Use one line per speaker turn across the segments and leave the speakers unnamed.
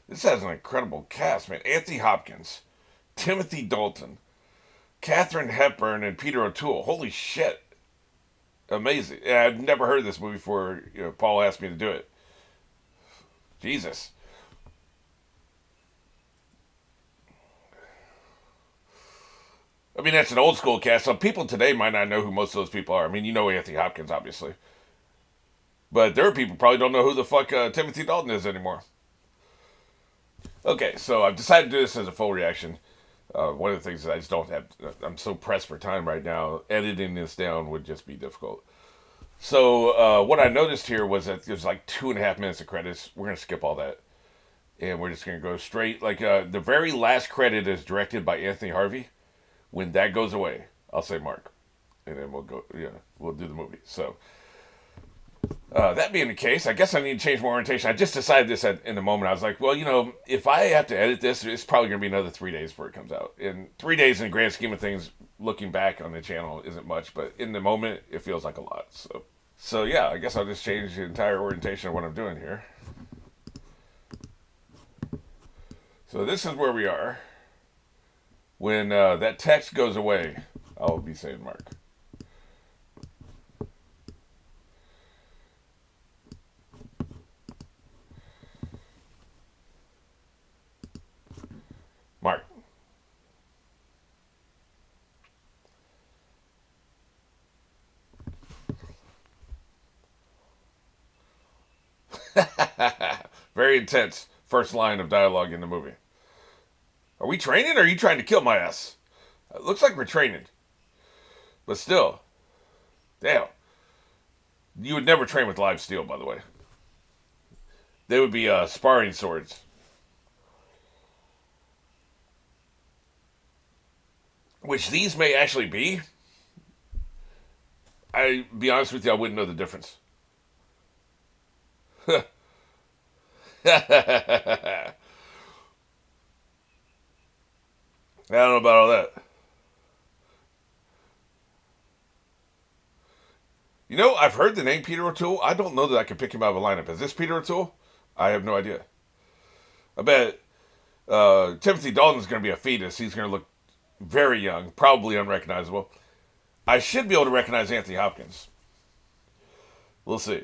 This has an incredible cast, man. Anthony Hopkins, Timothy Dalton, Katharine Hepburn, and Peter O'Toole. Holy shit. Amazing. Yeah, I've never heard of this movie before Paul asked me to do it. Jesus. I mean, that's an old school cast. So people today might not know who most of those people are. I mean, you know Anthony Hopkins, obviously. But there are people who probably don't know who the fuck Timothy Dalton is anymore. Okay, so I've decided to do this as a full reaction. One of the things that I just don't have, I'm so pressed for time right now. Editing this down would just be difficult. So what I noticed here was that there's like 2.5 minutes of credits. We're gonna skip all that, and we're just gonna go straight. Like the very last credit is directed by Anthony Harvey. When that goes away, I'll say Mark, and then we'll go. Yeah, we'll do the movie. So that being the case, I guess I need to change my orientation. I just decided this in the moment. I was like, well, if I have to edit this, it's probably going to be another 3 days before it comes out. And 3 days in the grand scheme of things, looking back on the channel, isn't much. But in the moment, it feels like a lot. So yeah, I guess I'll just change the entire orientation of what I'm doing here. So this is where we are. When that text goes away, I'll be saying Mark. Mark. Very intense first line of dialogue in the movie. Are we training or are you trying to kill my ass? It looks like we're training. But still. Damn. You would never train with live steel, by the way. They would be sparring swords. Which these may actually be. I be honest with you, I wouldn't know the difference. I don't know about all that. I've heard the name Peter O'Toole. I don't know that I can pick him out of a lineup. Is this Peter O'Toole? I have no idea. I bet Timothy Dalton's going to be a fetus. He's going to look very young, probably unrecognizable. I should be able to recognize Anthony Hopkins. We'll see.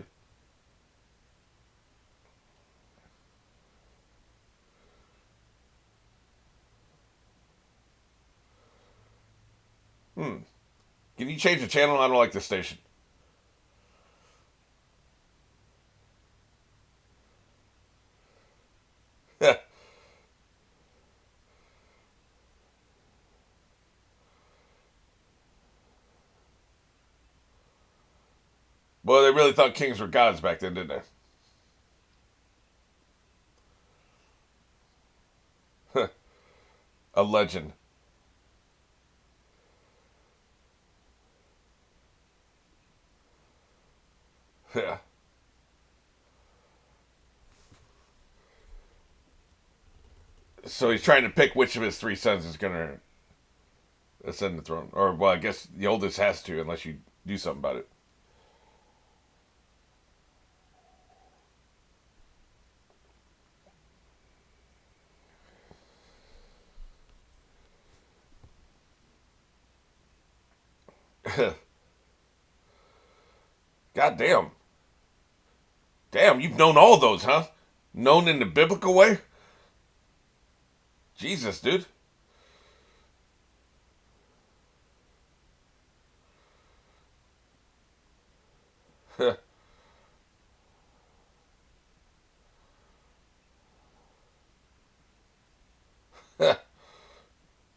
Can you change the channel? I don't like this station. Well, they really thought kings were gods back then, didn't they? A legend. Yeah. So he's trying to pick which of his three sons is going to ascend the throne. Or, well, I guess the oldest has to, unless you do something about it. God damn. Damn, you've known all those, huh? Known in the biblical way? Jesus, dude.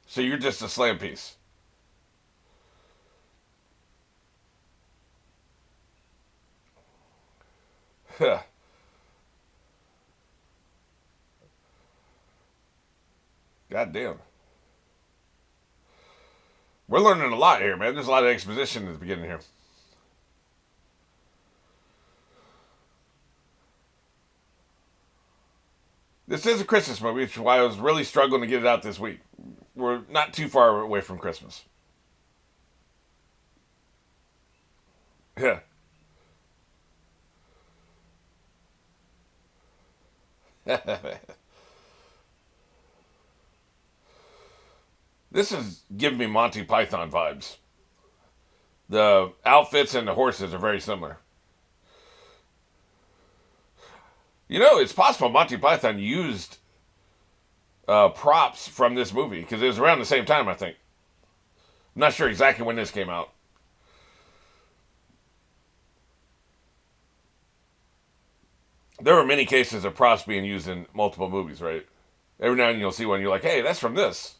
So you're just a slam piece. God damn. We're learning a lot here, man. There's a lot of exposition at the beginning here. This is a Christmas movie, which is why I was really struggling to get it out this week. We're not too far away from Christmas. Yeah. This is giving me Monty Python vibes. The outfits and the horses are very similar. You know, it's possible Monty Python used props from this movie because it was around the same time, I think. I'm not sure exactly when this came out. There were many cases of props being used in multiple movies, right? Every now and then you'll see one, you're like, hey, that's from this.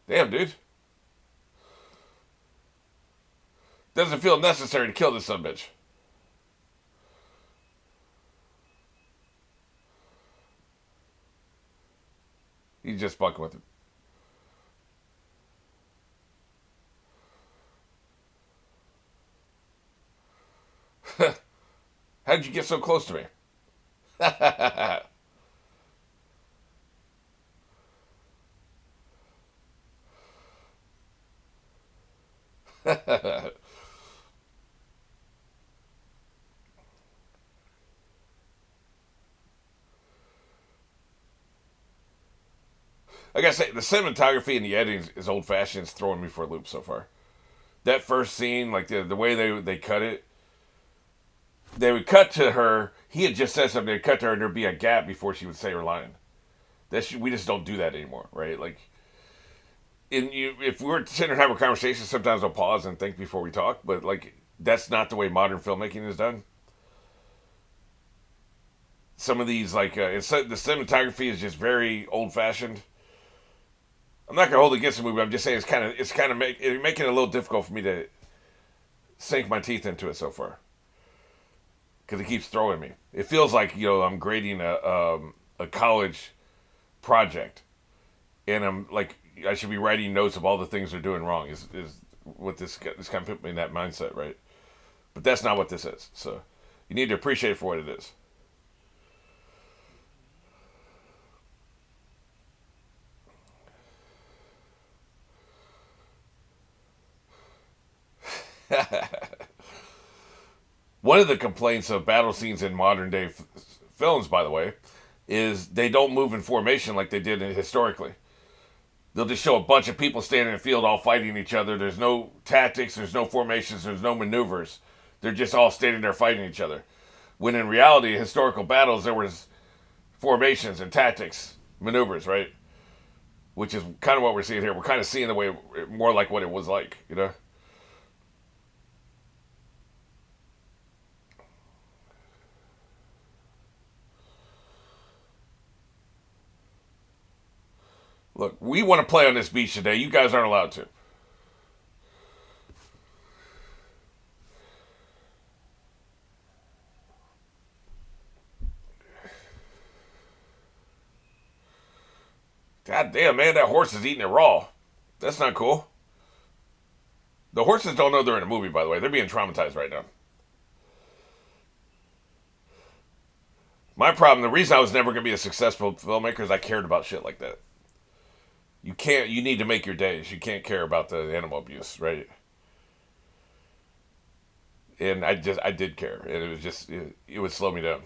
Damn, dude. Doesn't feel necessary to kill this son bitch. He's just fucking with it. How'd you get so close to me? I gotta say, the cinematography and the editing is old fashioned. It's throwing me for a loop so far. That first scene, like the way they cut it, they would cut to her. He had just said something. They'd cut to her, and there'd be a gap before she would say her line. We just don't do that anymore, right? Like, if we were sitting and having a conversation, sometimes I'll pause and think before we talk. But like, that's not the way modern filmmaking is done. Some of these, like, the cinematography is just very old fashioned. I'm not gonna hold it against the movie. I'm just saying it's making it a little difficult for me to sink my teeth into it so far because it keeps throwing me. It feels like I'm grading a college project, and I'm like I should be writing notes of all the things they're doing wrong. Is what this kind of put me in that mindset, right? But that's not what this is. So you need to appreciate it for what it is. One of the complaints of battle scenes in modern day films, by the way, is they don't move in formation like they did historically. They'll just show a bunch of people standing in the field all fighting each other. There's no tactics, there's no formations, there's no maneuvers. They're just all standing there fighting each other. When in reality, in historical battles, there was formations and tactics, maneuvers, right? Which is kind of what we're seeing here. We're kind of seeing the way more like what it was like, you know? Look, we want to play on this beach today. You guys aren't allowed to. God damn, man, that horse is eating it raw. That's not cool. The horses don't know they're in a movie, by the way. They're being traumatized right now. My problem, the reason I was never going to be a successful filmmaker is I cared about shit like that. You need to make your days. You can't care about the animal abuse, right? And I did care. And it was just, it would slow me down.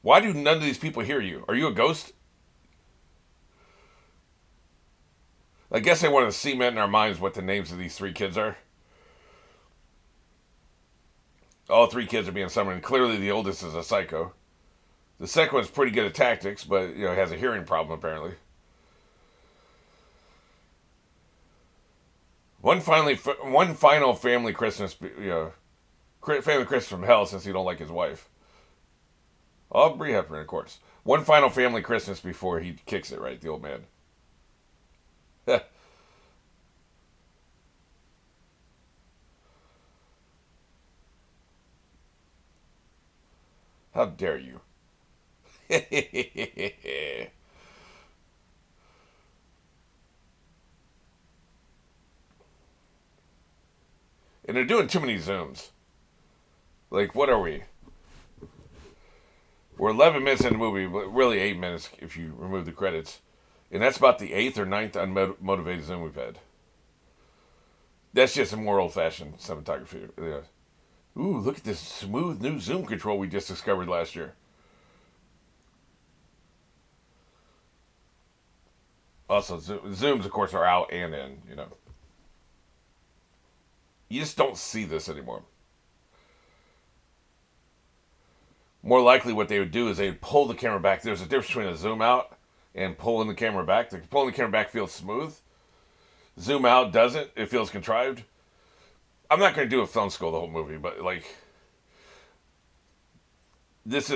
Why do none of these people hear you? Are you a ghost? I guess they want to cement in our minds what the names of these three kids are. All three kids are being summoned. And clearly, the oldest is a psycho. The second one's pretty good at tactics, but has a hearing problem apparently. One final family Christmas, family Christmas from hell since he don't like his wife. Aubrey Hepburn, of course. One final family Christmas before he kicks it, right? The old man. How dare you? And they're doing too many zooms. Like, what are we? We're 11 minutes in the movie, but really 8 minutes if you remove the credits. And that's about the 8th or ninth unmotivated Zoom we've had. That's just a more old-fashioned cinematography. Yeah. Ooh, look at this smooth new zoom control we just discovered last year. Also, zooms, of course, are out and in, you know. You just don't see this anymore. More likely what they would do is they'd pull the camera back. There's a difference between a zoom out and pulling the camera back. Pulling the camera back feels smooth. Zoom out doesn't. It feels contrived. I'm not going to do a film school the whole movie, but like this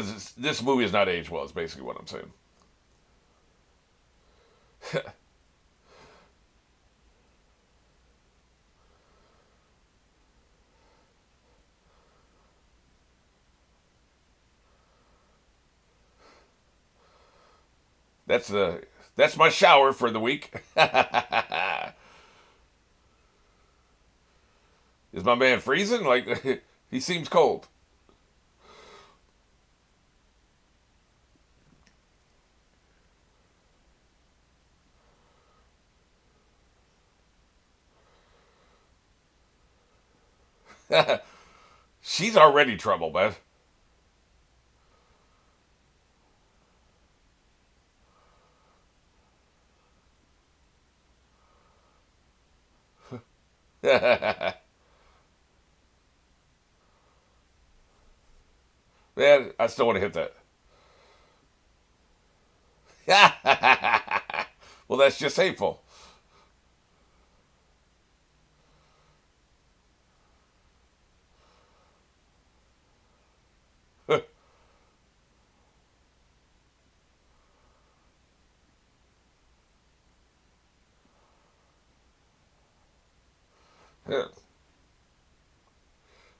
movie is not aged well. Is basically what I'm saying. That's my shower for the week. Is my man freezing? Like he seems cold. She's already trouble, man. Man, I still want to hit that. Well, that's just hateful.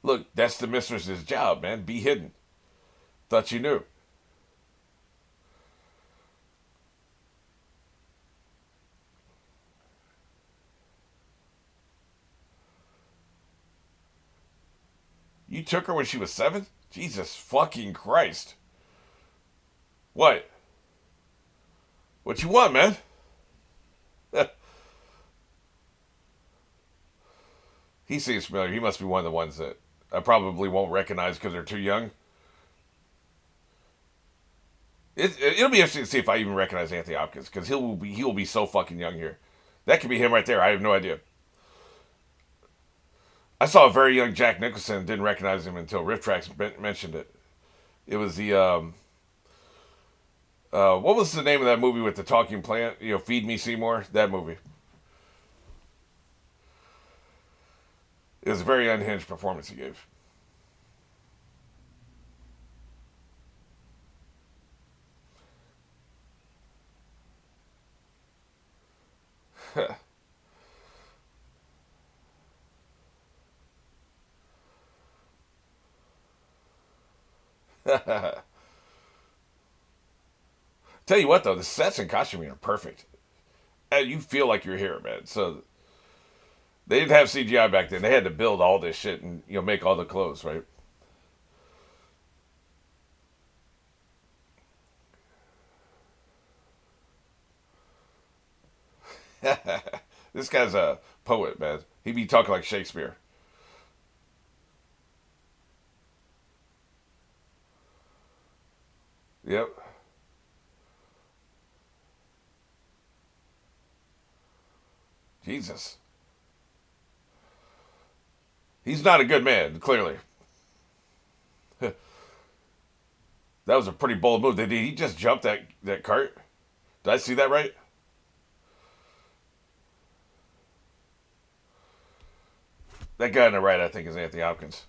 Look, that's the mistress's job, man. Be hidden. Thought you knew. You took her when she was 7? Jesus fucking Christ. What? What you want, man? He seems familiar. He must be one of the ones that I probably won't recognize because they're too young. It'll be interesting to see if I even recognize Anthony Hopkins because he will be so fucking young here. That could be him right there. I have no idea. I saw a very young Jack Nicholson and didn't recognize him until Riff Tracks mentioned it. It was the what was the name of that movie with the talking plant? You know, Feed Me Seymour. That movie. It was a very unhinged performance he gave. Tell you what though, the sets and costuming are perfect. And you feel like you're here, man. So they didn't have CGI back then. They had to build all this shit and make all the clothes, right? This guy's a poet, man. He be talking like Shakespeare. Yep. Jesus. He's not a good man, clearly. That was a pretty bold move. Did he just jump that cart? Did I see that right? That guy on the right, I think, is Anthony Hopkins.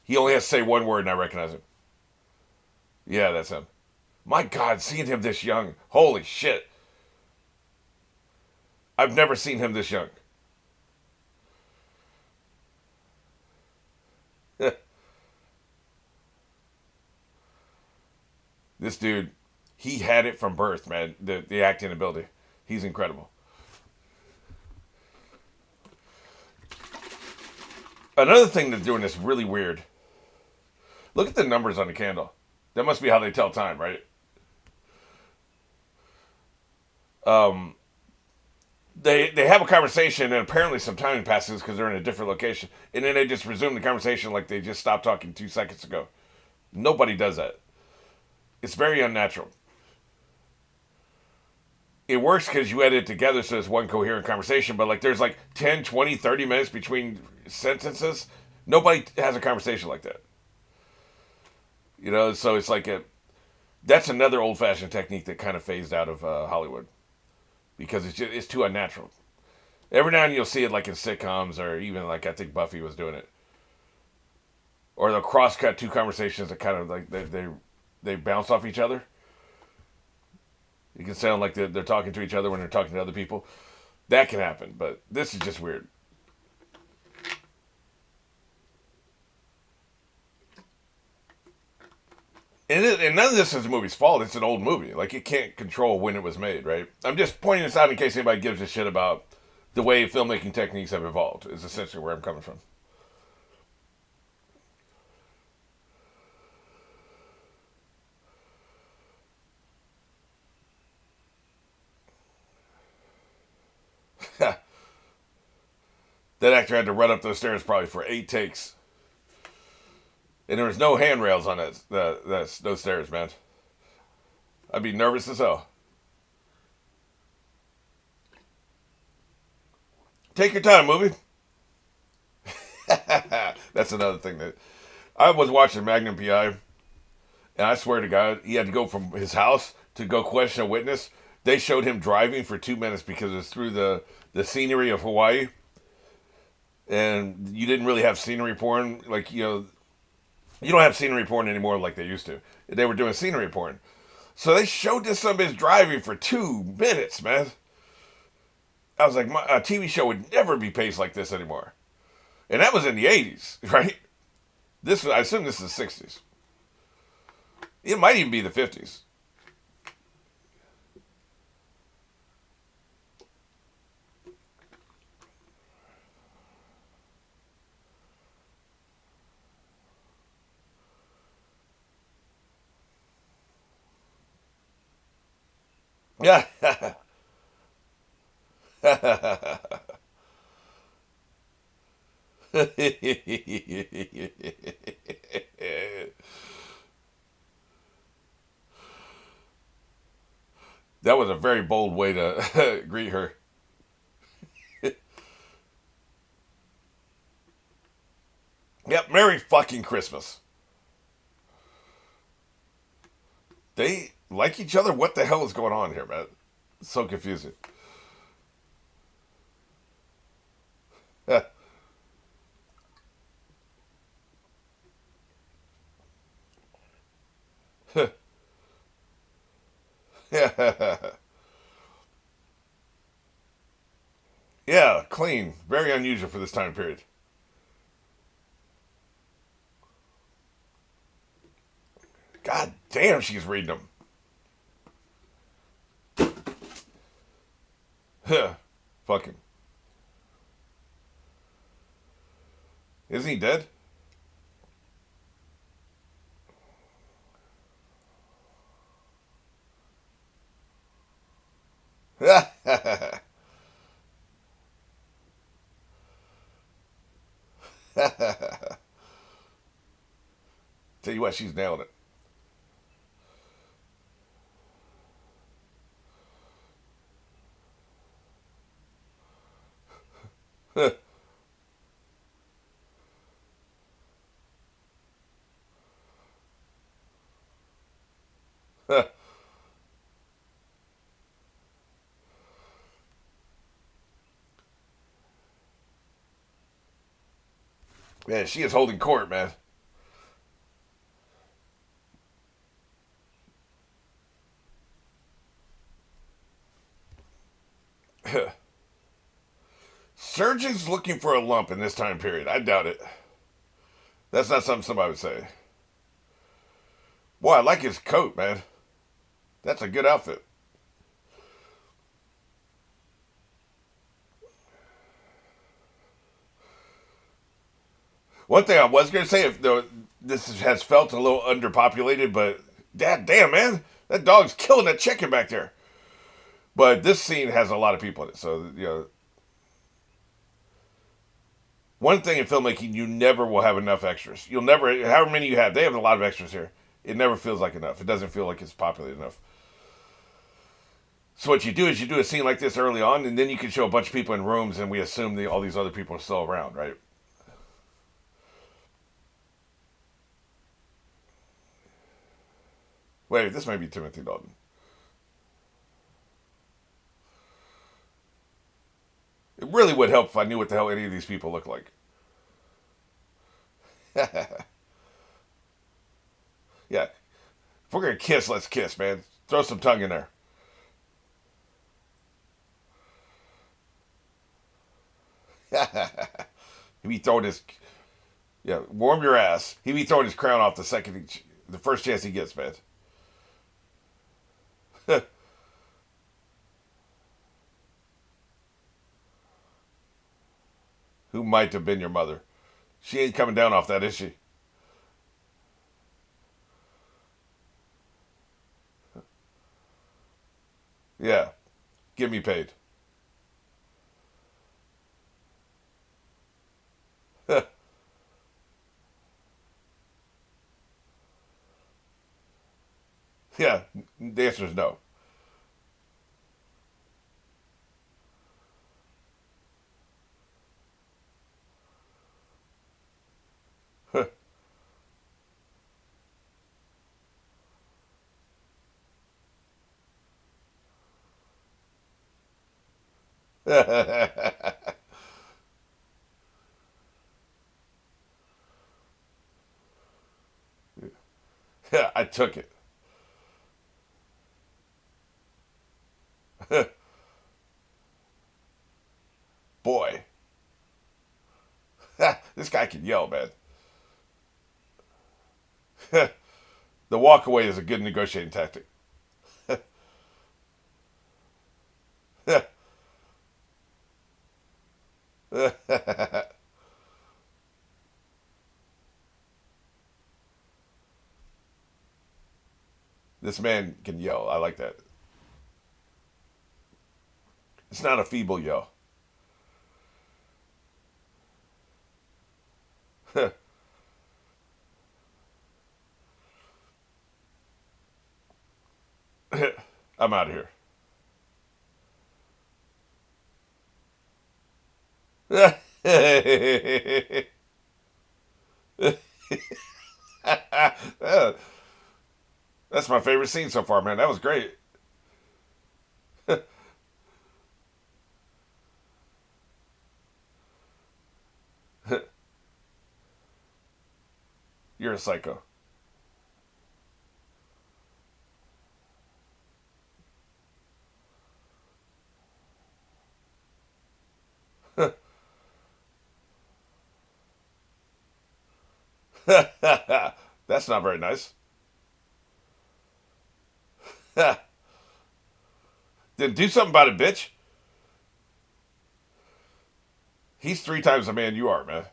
He only has to say one word and I recognize him. Yeah, that's him. My God, seeing him this young. Holy shit. I've never seen him this young. This dude, he had it from birth, man. The acting ability. He's incredible. Another thing they're doing is really weird. Look at the numbers on the candle. That must be how they tell time, right? Um, they have a conversation and apparently some time passes because they're in a different location, and then they just resume the conversation like they just stopped talking 2 seconds ago. Nobody does that. It's very unnatural. It works because you edit it together so it's one coherent conversation, but like there's like 10, 20, 30 minutes between sentences. Nobody has a conversation like that. So it's like that's another old fashioned technique that kind of phased out of Hollywood because it's too unnatural. Every now and then you'll see it like in sitcoms or even like I think Buffy was doing it. Or they'll cross cut two conversations that kind of like they bounce off each other. You can sound like they're talking to each other when they're talking to other people. That can happen, but this is just weird. And none of this is the movie's fault. It's an old movie. Like, it can't control when it was made, right? I'm just pointing this out in case anybody gives a shit about the way filmmaking techniques have evolved, is essentially where I'm coming from. That actor had to run up those stairs probably for 8 takes. And there was no handrails on those stairs, man. I'd be nervous as hell. Take your time, movie. That's another thing that I was watching Magnum PI, and I swear to God, he had to go from his house to go question a witness. They showed him driving for 2 minutes because it was through the scenery of Hawaii, and you didn't really have scenery porn. Like, you don't have scenery porn anymore like they used to. They were doing scenery porn. So they showed this some bitch driving for 2 minutes, man. I was like, a TV show would never be paced like this anymore. And that was in the 80s, right? I assume this is the 60s. It might even be the 50s. Yeah. That was a very bold way to greet her. Yep, Merry fucking Christmas. They like each other? What the hell is going on here, man? It's so confusing. Yeah, clean. Very unusual for this time period. God damn, she's reading them. Fucking. Isn't he dead? Tell you what, she's nailed it. Man, she is holding court, man. Surgeons looking for a lump in this time period. I doubt it. That's not something somebody would say. Boy, I like his coat, man. That's a good outfit. One thing I was gonna say, if though this has felt a little underpopulated, but dad damn man, that dog's killing that chicken back there. But this scene has a lot of people in it, so one thing in filmmaking, you never will have enough extras. You'll never, however many you have, they have a lot of extras here. It never feels like enough. It doesn't feel like it's populated enough. So what you do is you do a scene like this early on, and then you can show a bunch of people in rooms, and we assume all these other people are still around, right? Wait, this might be Timothy Dalton. It really would help if I knew what the hell any of these people look like. Yeah, if we're gonna kiss, let's kiss, man. Throw some tongue in there. He be throwing his warm your ass. He be throwing his crown off the first chance he gets, man. Who might have been your mother? She ain't coming down off that, is she? Yeah, get me paid. Yeah, the answer is no. Yeah, I took it. Boy, this guy can yell, man. The walk away is a good negotiating tactic. This man can yell. I like that. It's not a feeble yell. I'm out of here. That's my favorite scene so far, man. That was great. You're a psycho. That's not very nice. Then do something about it, bitch. He's three times the man you are, man.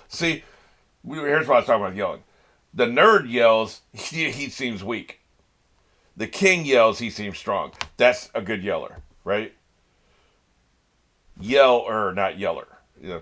See, here's what I was talking about yelling. The nerd yells, he seems weak. The king yells, he seems strong. That's a good yeller, right? Yeller, not yeller. Yeah.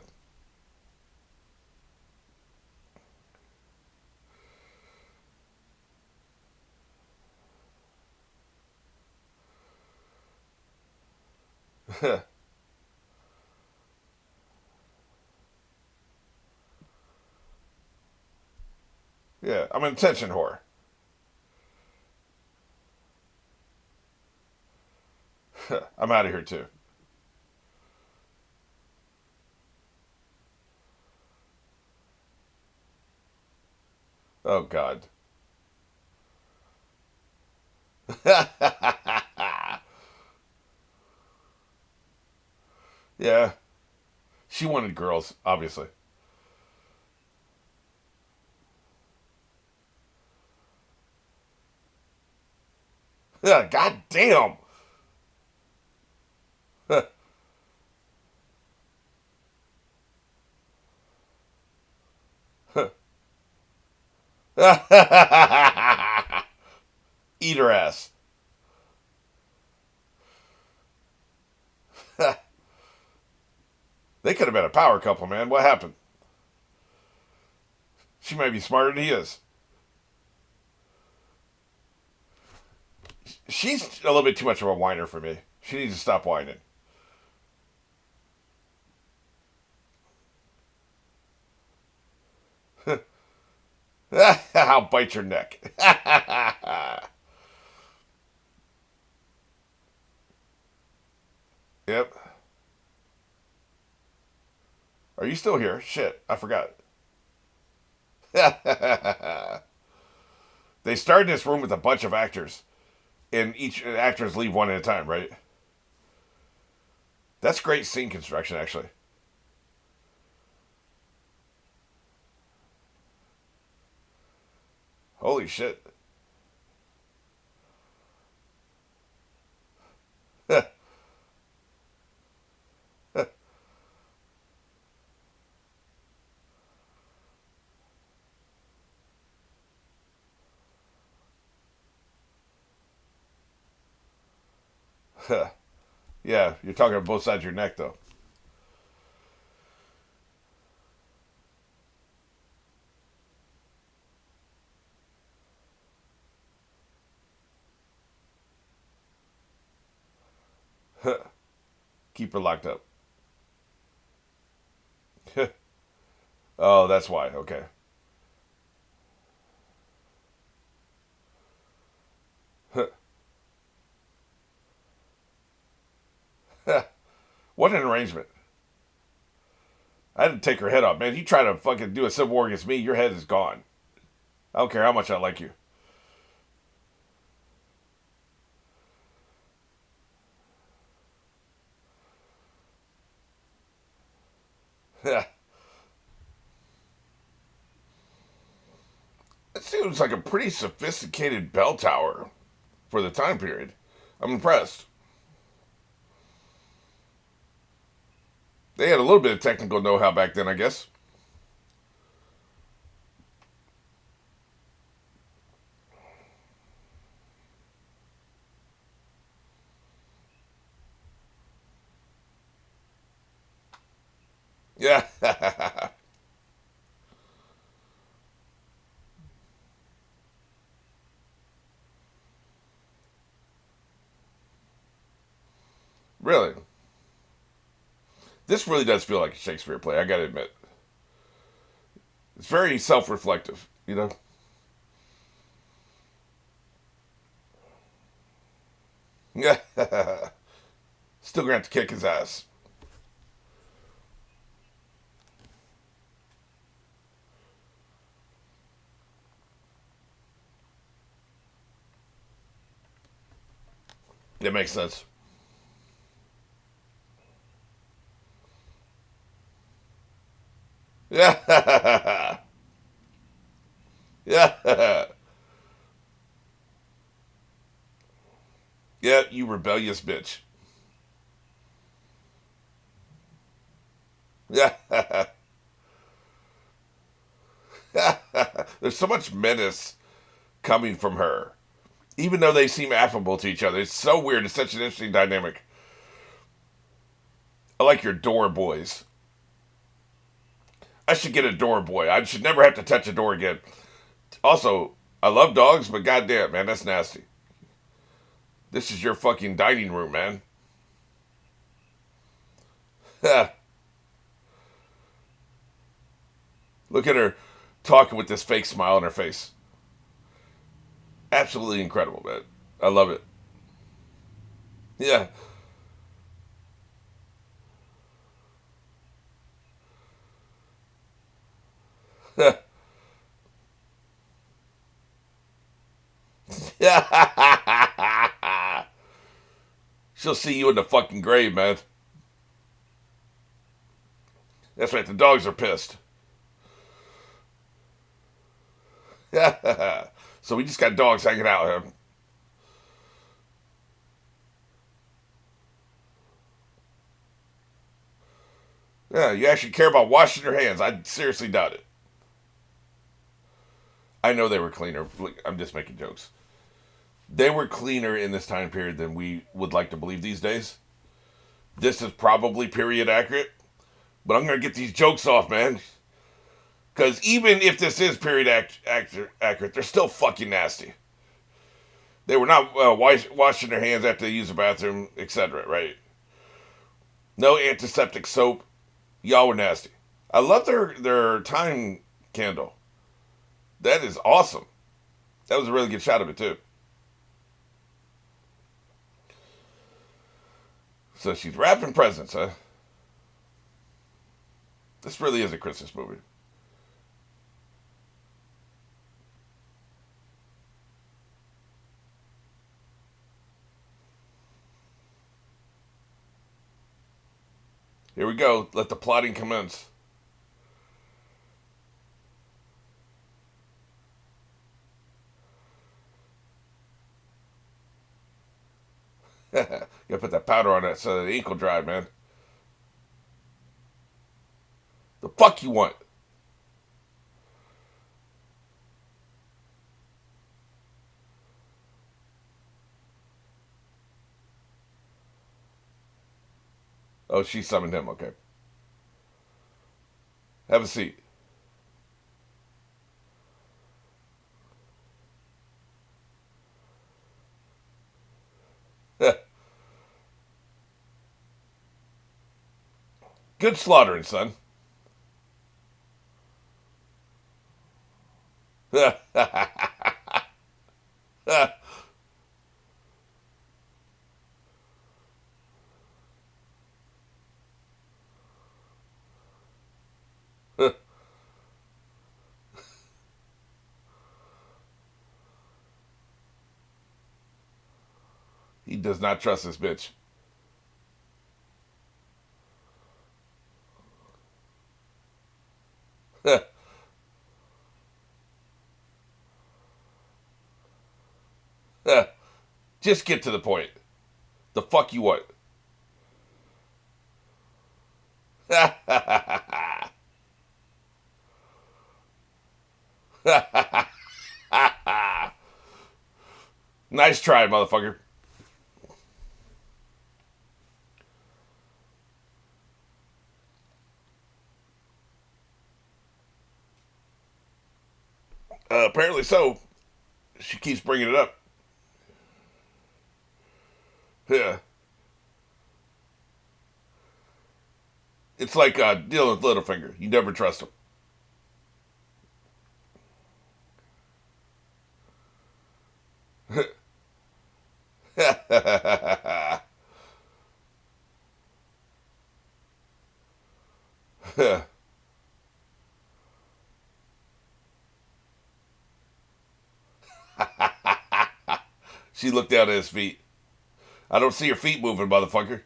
Yeah, I'm an attention whore. I'm out of here too. Oh God. Yeah, she wanted girls, obviously. Yeah, God damn. Eat her ass. They could have been a power couple, man. What happened? She might be smarter than he is. She's a little bit too much of a whiner for me. She needs to stop whining. I'll bite your neck. Yep. Are you still here? Shit, I forgot. They started this room with a bunch of actors, and each actors leave one at a time, right? That's great scene construction, actually. Holy shit. Yeah, you're talking about both sides of your neck, though. Keep her locked up. Oh, that's why. Okay. What an arrangement. I had to take her head off. Man, you try to fucking do a civil war against me, your head is gone. I don't care how much I like you. It seems like a pretty sophisticated bell tower for the time period. I'm impressed. They had a little bit of technical know-how back then, I guess. Yeah. Really. This really does feel like a Shakespeare play, I gotta admit. It's very self-reflective, you know? Yeah. Still gonna have to kick his ass. That makes sense. Yeah. Yeah. Yeah, you rebellious bitch. Yeah. There's so much menace coming from her. Even though they seem affable to each other. It's so weird. It's such an interesting dynamic. I like your door boys. I should get a door boy. I should never have to touch a door again. Also, I love dogs, but goddamn, man, that's nasty. This is your fucking dining room, man. Look at her talking with this fake smile on her face. Absolutely incredible, man. I love it. Yeah. Yeah. She'll see you in the fucking grave, man. That's right, the dogs are pissed. So we just got dogs hanging out here. Yeah, you actually care about washing your hands. I seriously doubt it. I know they were cleaner. I'm just making jokes. They were cleaner in this time period than we would like to believe these days. This is probably period accurate, but I'm gonna get these jokes off, man. Because even if this is period accurate, they're still fucking nasty. They were not washing their hands after they use the bathroom, etc. Right? No antiseptic soap. Y'all were nasty. I love their time candle. That is awesome. That was a really good shot of it too. So she's wrapping presents, huh? This really is a Christmas movie. Here we go. Let the plotting commence. You gotta put that powder on it so the ink will dry, man. The fuck you want? Oh, she summoned him. Okay. Have a seat. Good slaughtering, son. He does not trust this bitch. Just get to the point. The fuck you want? Nice try, motherfucker. Apparently so. She keeps bringing it up. Yeah. It's like dealing with Littlefinger. You never trust him. She looked down at his feet. I don't see your feet moving, motherfucker.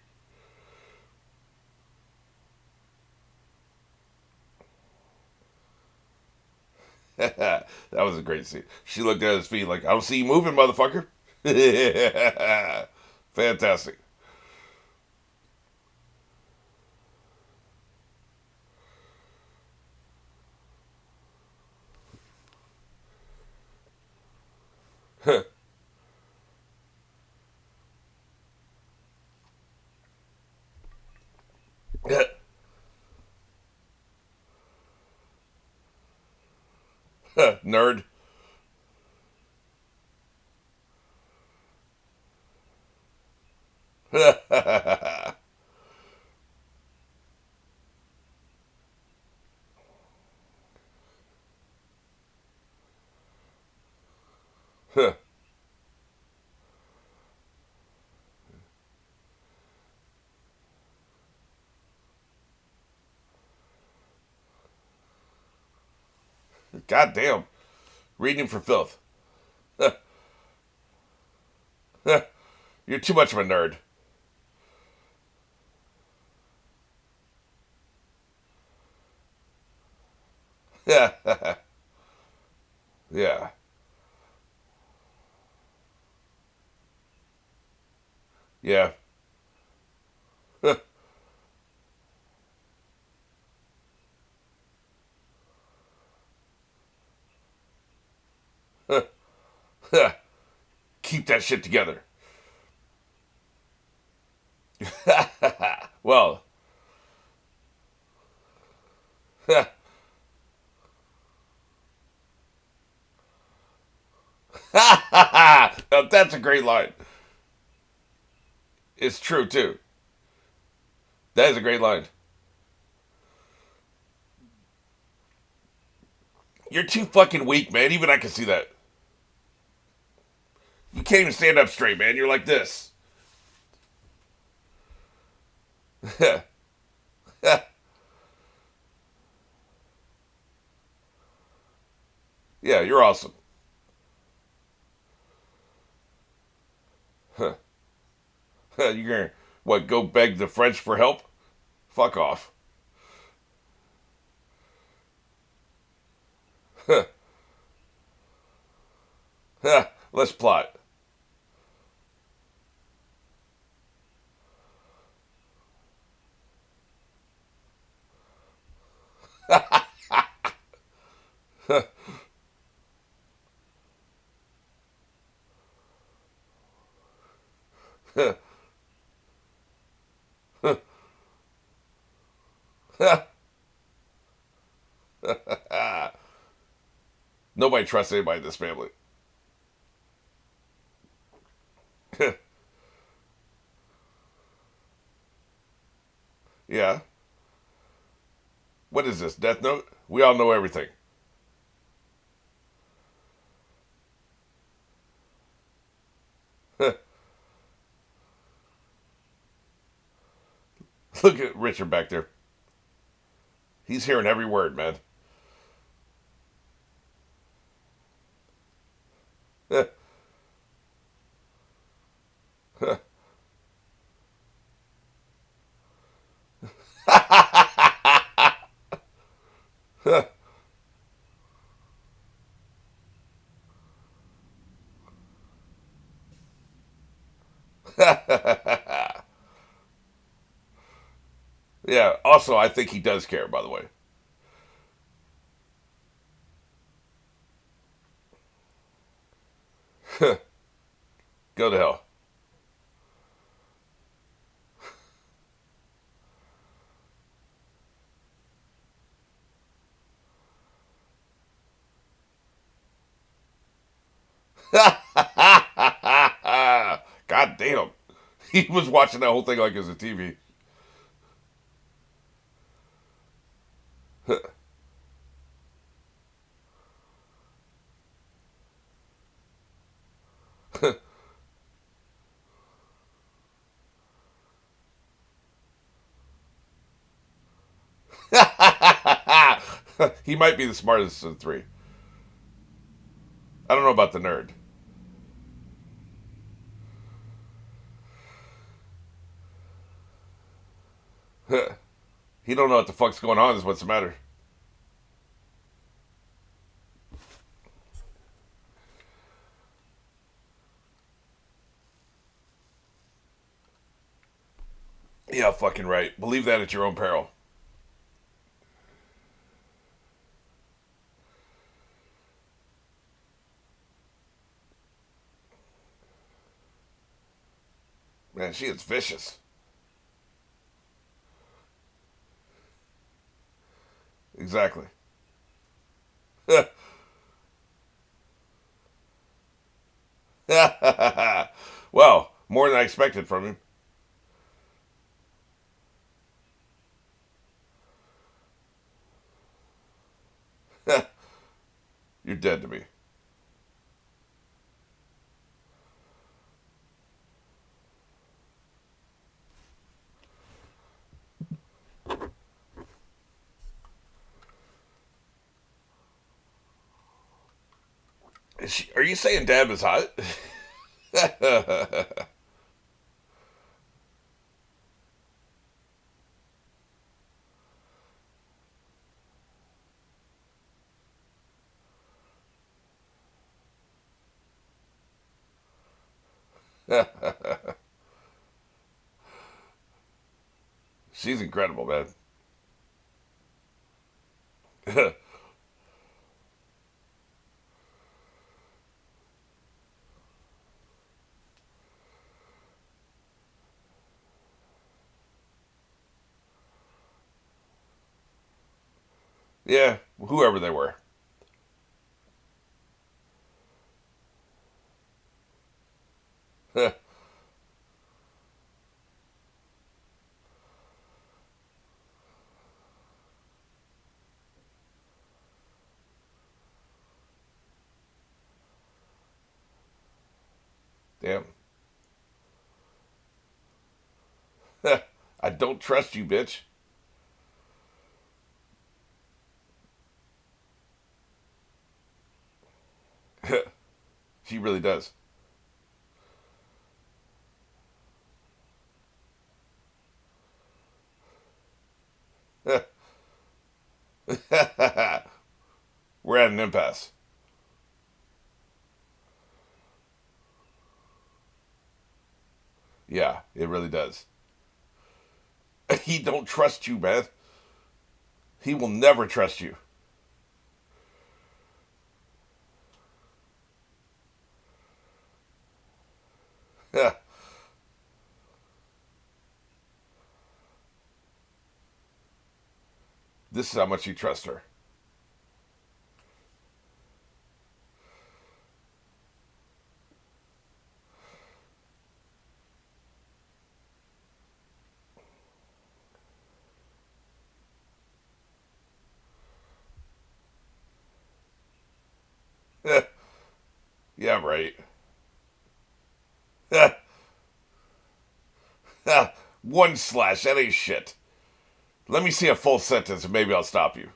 That was a great scene. She looked at his feet like, I don't see you moving, motherfucker. Fantastic. Nerd. God damn. Reading for filth. You're too much of a nerd. Yeah. Yeah. Yeah. Keep that shit together. Well, now, that's a great line. It's true, too. That is a great line. You're too fucking weak, man. Even I can see that. You can't even stand up straight, man. You're like this. Yeah, you're awesome. You're gonna, what, go beg the French for help? Fuck off. Let's plot. Nobody trusts anybody in this family. Yeah. What is this? Death Note? We all know everything. Look at Richard back there. He's hearing every word, man. Yeah, also, I think he does care, by the way. Go to hell. God damn. He was watching that whole thing like it was a TV. He might be the smartest of the three. I don't know about the nerd. He don't know what the fuck's going on is what's the matter. Yeah, fucking right. Believe that at your own peril. Man, she is vicious. Exactly. Well, more than I expected from him. You're dead to me. Are you saying Dab is hot? She's incredible, man. Yeah, whoever they were. Damn. I don't trust you, bitch. She really does. We're at an impasse. Yeah, it really does. He don't trust you, man. He will never trust you. Yeah. This is how much you trust her. Yeah, right. One slash, that ain't shit. Let me see a full sentence and maybe I'll stop you.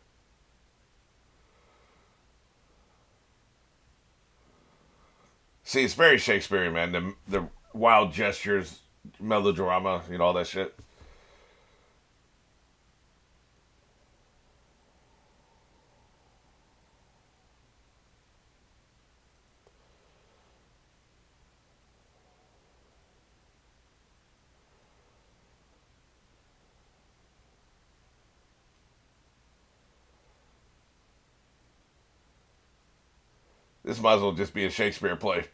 See, it's very Shakespearean, man. The wild gestures, melodrama, all that shit. This might as well just be a Shakespeare play.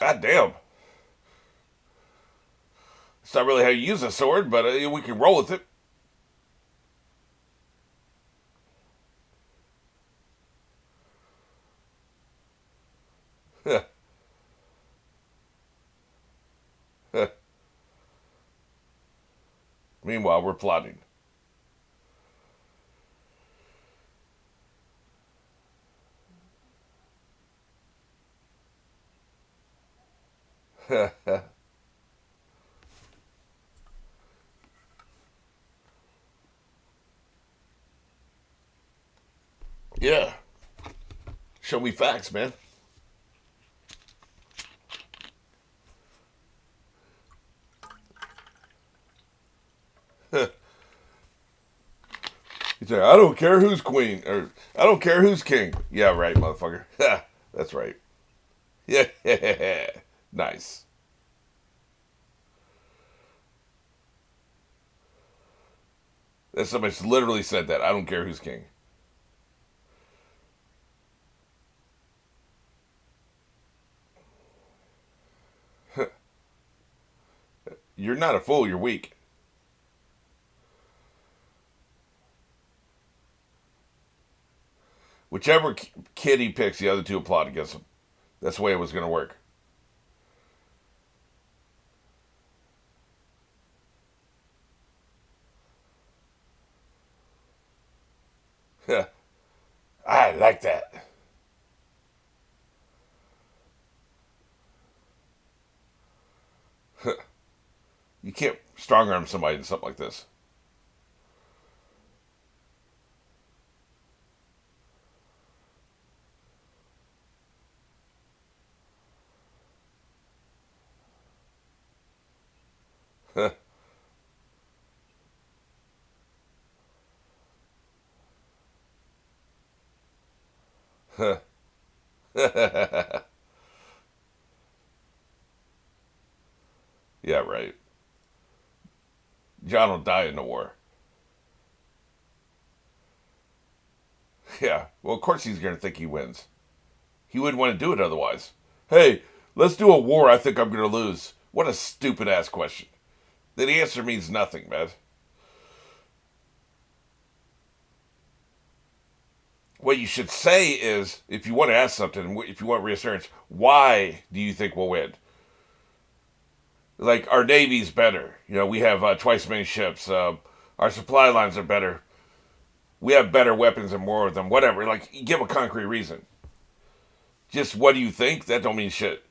God damn. It's not really how you use a sword, but we can roll with it. Meanwhile, we're plotting. Yeah. Show me facts, man. He's like, I don't care who's queen, or I don't care who's king. Yeah, right, motherfucker. That's right. Yeah, nice. That somebody's literally said that. I don't care who's king. You're not a fool. You're weak. Whichever kid he picks, the other two applaud against him. That's the way it was going to work. I like that. You can't strong arm somebody in something like this. Yeah, right. John will die in the war. Yeah. Well, of course he's going to think he wins. He wouldn't want to do it otherwise. Hey, let's do a war I think I'm going to lose. What a stupid ass question. The answer means nothing, man. what you should say is, if you want to ask something, if you want reassurance, why do you think we'll win? Like, our Navy's better. You know, we have twice as many ships. Our supply lines are better. We have better weapons and more of them. Whatever. Like, give a concrete reason. Just what do you think? That don't mean shit.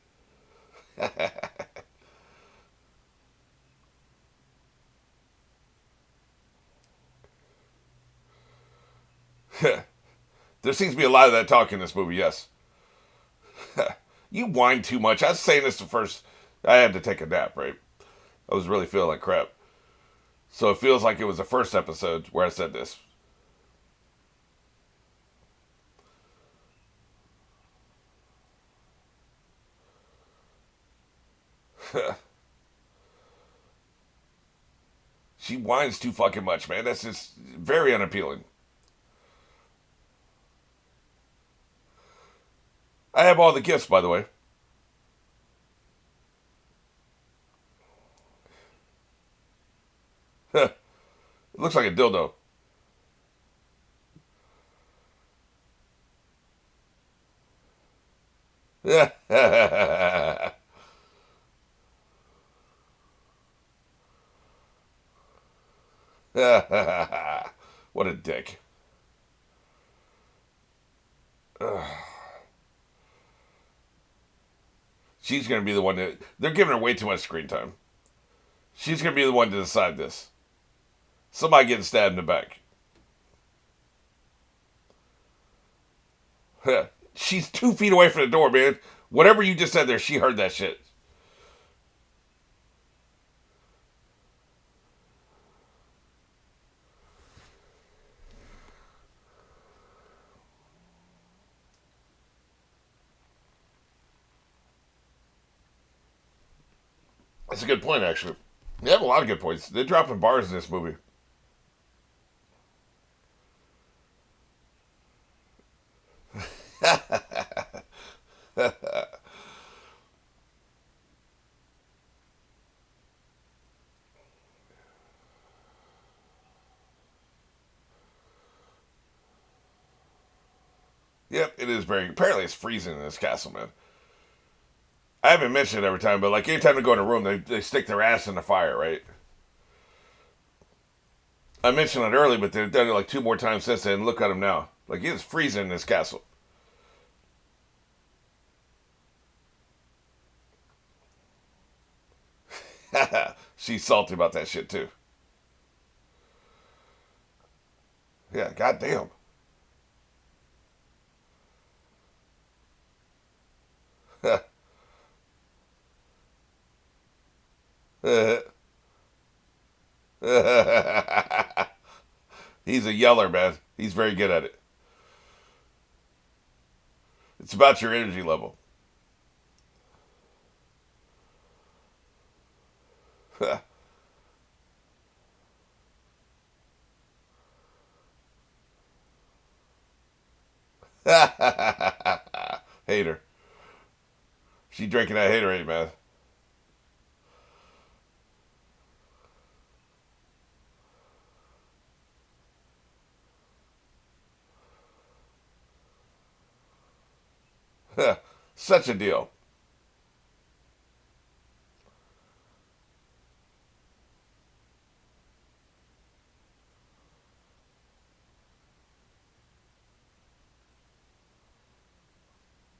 There seems to be a lot of that talk in this movie, yes. You whine too much. I was saying this the first. I had to take a nap, right? I was really feeling like crap. So it feels like it was the first episode where I said this. She whines too fucking much, man. That's just very unappealing. I have all the gifts, by the way. It looks like a dildo. What a dick. She's going to be the one that. They're giving her way too much screen time. She's going to be the one to decide this. Somebody getting stabbed in the back. She's 2 feet away from the door, man. Whatever you just said there, she heard that shit. That's a good point, actually. They have a lot of good points. They're dropping bars in this movie. Yep, it is very. Apparently, it's freezing in this castle, man. I haven't mentioned it every time, but like anytime they go in a room, they stick their ass in the fire, right? I mentioned it early, but they've done it like 2 more times since then. Look at them now. Like, it's freezing in this castle. She's salty about that shit, too. Yeah, goddamn. He's a yeller, man. He's very good at it. It's about your energy level. Hater. She drinking that haterade, man. Such a deal.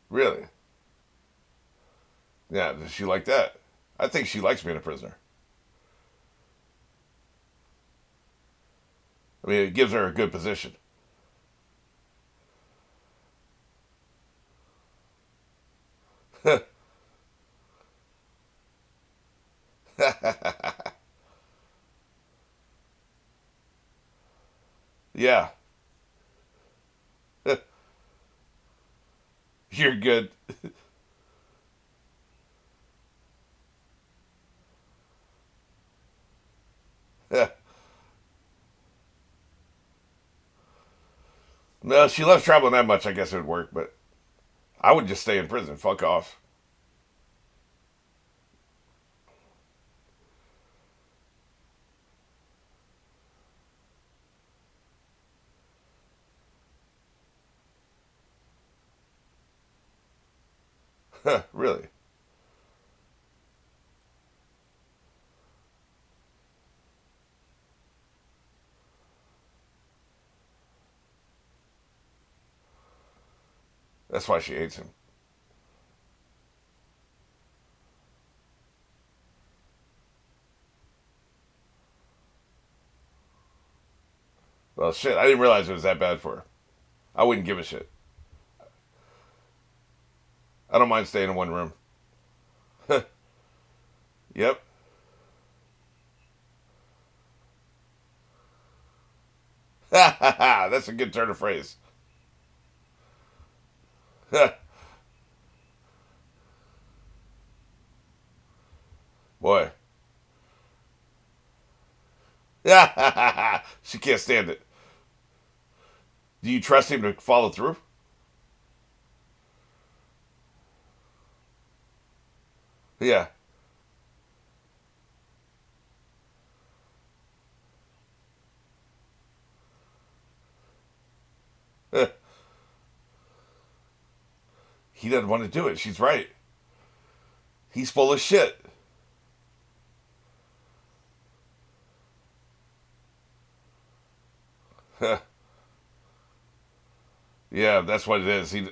Really? Yeah, does she like that? I think she likes being a prisoner. I mean, it gives her a good position. Yeah, you're good. No, she loves traveling that much. I guess it would work, but I would just stay in prison. Fuck off. Really? That's why she hates him. Well, shit, I didn't realize it was that bad for her. I wouldn't give a shit. I don't mind staying in one room. Yep. That's a good turn of phrase. Boy. She can't stand it. Do you trust him to follow through? Yeah. He doesn't want to do it. She's right. He's full of shit. Yeah, that's what it is. He.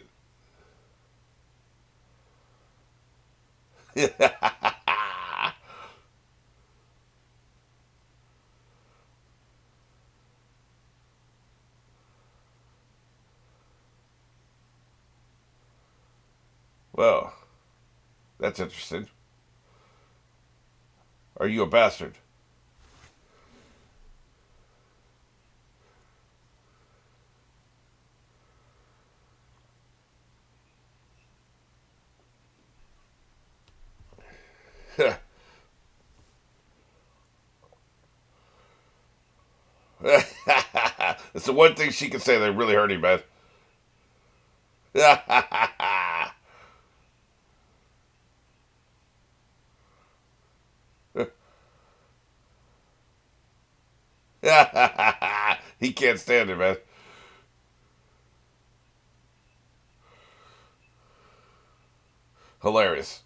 Well, that's interesting. Are you a bastard? It's the one thing she can say that really hurt him, man. He can't stand it, man. Hilarious.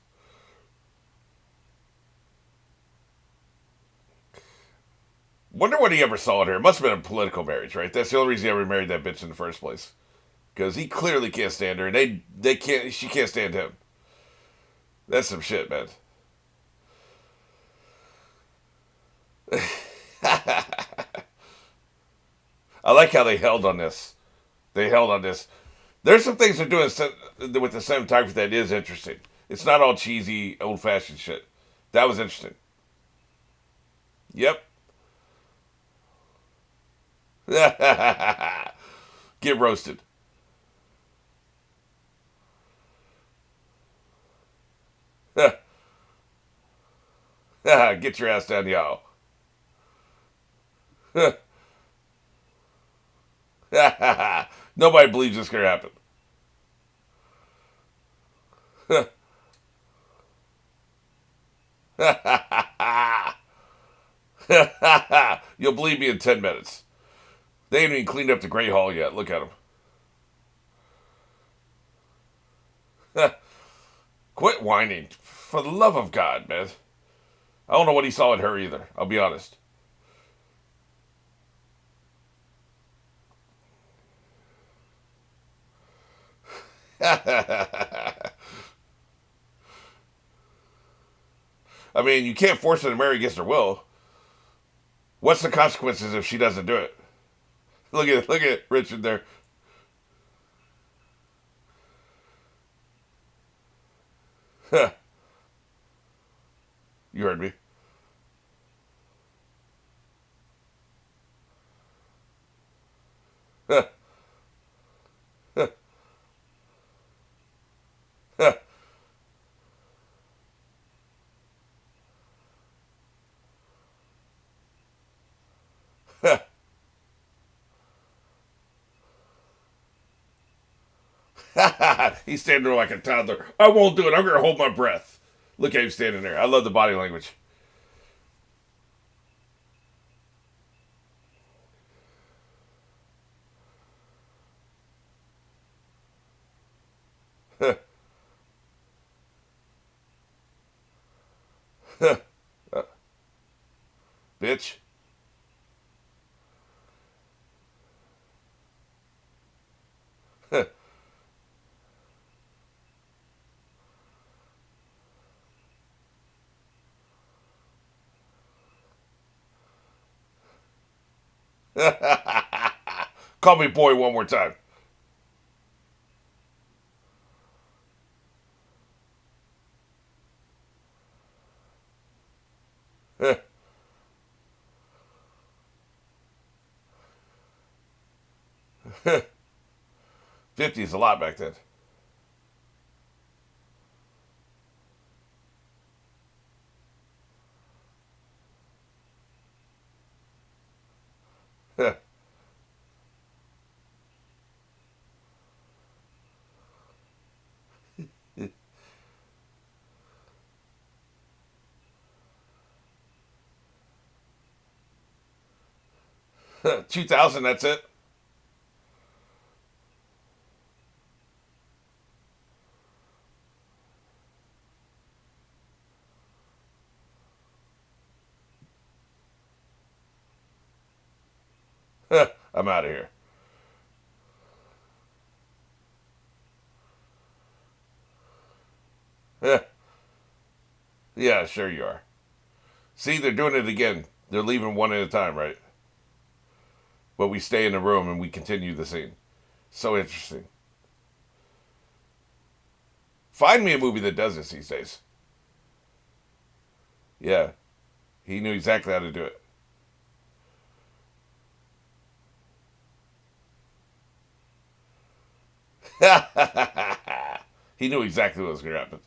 Wonder what he ever saw in her. It must have been a political marriage, right? That's the only reason he ever married that bitch in the first place. Because he clearly can't stand her, and they can't. She can't stand him. That's some shit, man. I like how they held on this. They held on this. There's some things they're doing with the cinematography that is interesting. It's not all cheesy, old fashioned shit. That was interesting. Yep. Get roasted. Get your ass down the aisle. Nobody believes this gonna happen. You'll believe me in 10 minutes. They ain't even cleaned up the Great Hall yet. Look at them. Quit whining. For the love of God, man. I don't know what he saw in her either. I'll be honest. I mean, you can't force her to marry against her will. What's the consequences if she doesn't do it? Look at Richard there. You heard me. He's standing there like a toddler. I won't do it. I'm going to hold my breath. Look at him standing there. I love the body language. bitch. 'Call me boy one more time. 50 is a lot back then. Yeah. 2000, that's it. I'm out of here. Yeah, sure you are. See, they're doing it again. They're leaving one at a time, right? But we stay in the room and we continue the scene. So interesting. Find me a movie that does this these days. Yeah, he knew exactly how to do it. He knew exactly what was going to happen.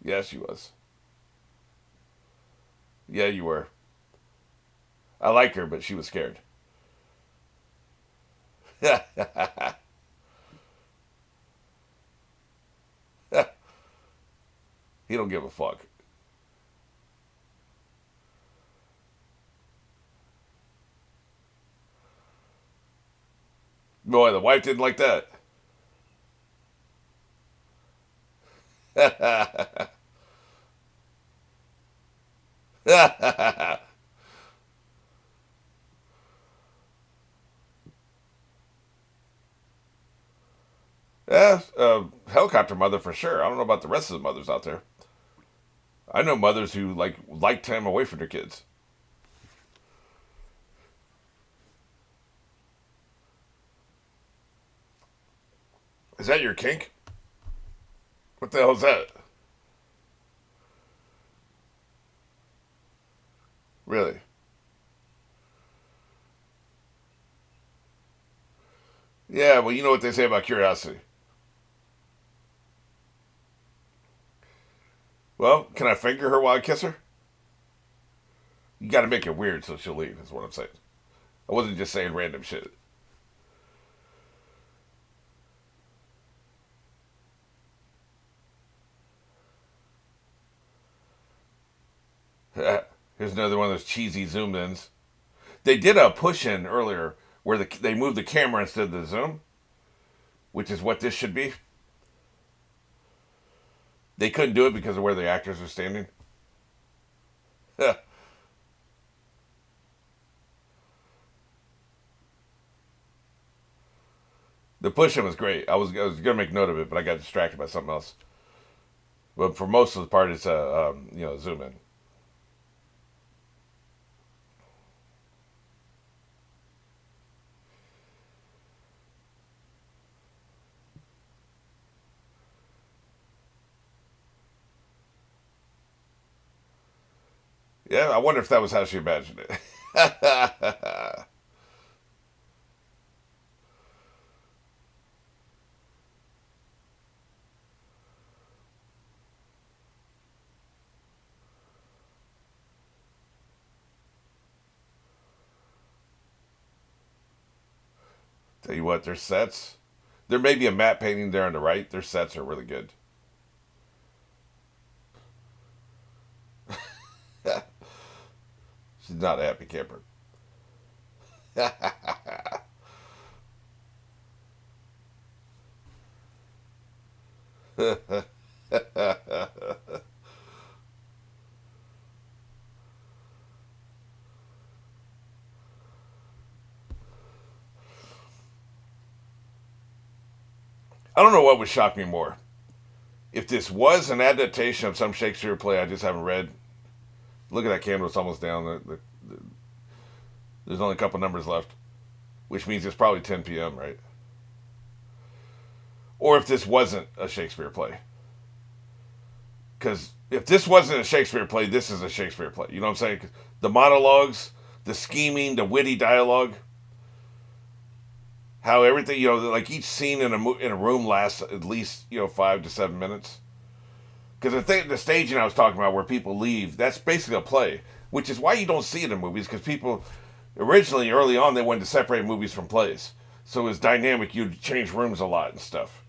Yeah, she was. Yeah, you were. I like her, but she was scared. He don't give a fuck. Boy, the wife didn't like that. Yeah, helicopter mother for sure. I don't know about the rest of the mothers out there. I know mothers who like time away from their kids. Is that your kink? What the hell is that? Really? Yeah, well, you know what they say about curiosity. Well, can I finger her while I kiss her? You got to make it weird so she'll leave. Is what I'm saying. I wasn't just saying random shit. Here's another one of those cheesy zoom ins. They did a push in earlier where they moved the camera instead of the zoom, which is what this should be. They couldn't do it because of where the actors were standing. The push in was great. I was gonna make note of it, but I got distracted by something else. But for most of the part, it's a zoom in. Yeah, I wonder if that was how she imagined it. Tell you what, their sets. There may be a matte painting there on the right. Their sets are really good. She's not a happy camper. I don't know what would shock me more. If this was an adaptation of some Shakespeare play I just haven't read. Look at that candle, it's almost down. There's only a couple numbers left, which means it's probably 10 p.m., right? Or if this wasn't a Shakespeare play. Because if this wasn't a Shakespeare play, this is a Shakespeare play. You know what I'm saying? The monologues, the scheming, the witty dialogue, how everything, like each scene in a room lasts at least 5 to 7 minutes. Because the staging I was talking about, where people leave, that's basically a play, which is why you don't see it in movies. Because people originally, early on, they wanted to separate movies from plays, so it was dynamic. You'd change rooms a lot and stuff.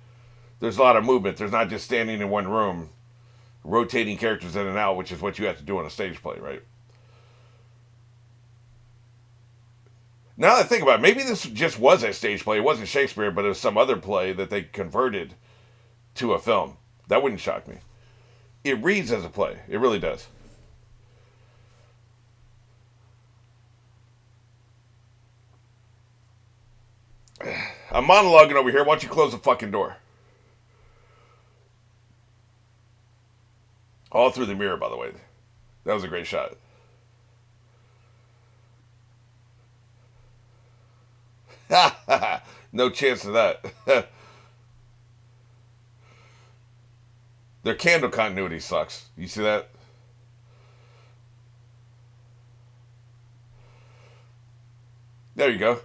There's a lot of movement. There's not just standing in one room, rotating characters in and out, which is what you have to do in a stage play, right? Now that I think about it, maybe this just was a stage play. It wasn't Shakespeare, but it was some other play that they converted to a film. That wouldn't shock me. It reads as a play. It really does. I'm monologuing over here. Why don't you close the fucking door? All through the mirror, by the way. That was a great shot. No chance of that. Their candle continuity sucks. You see that? There you go.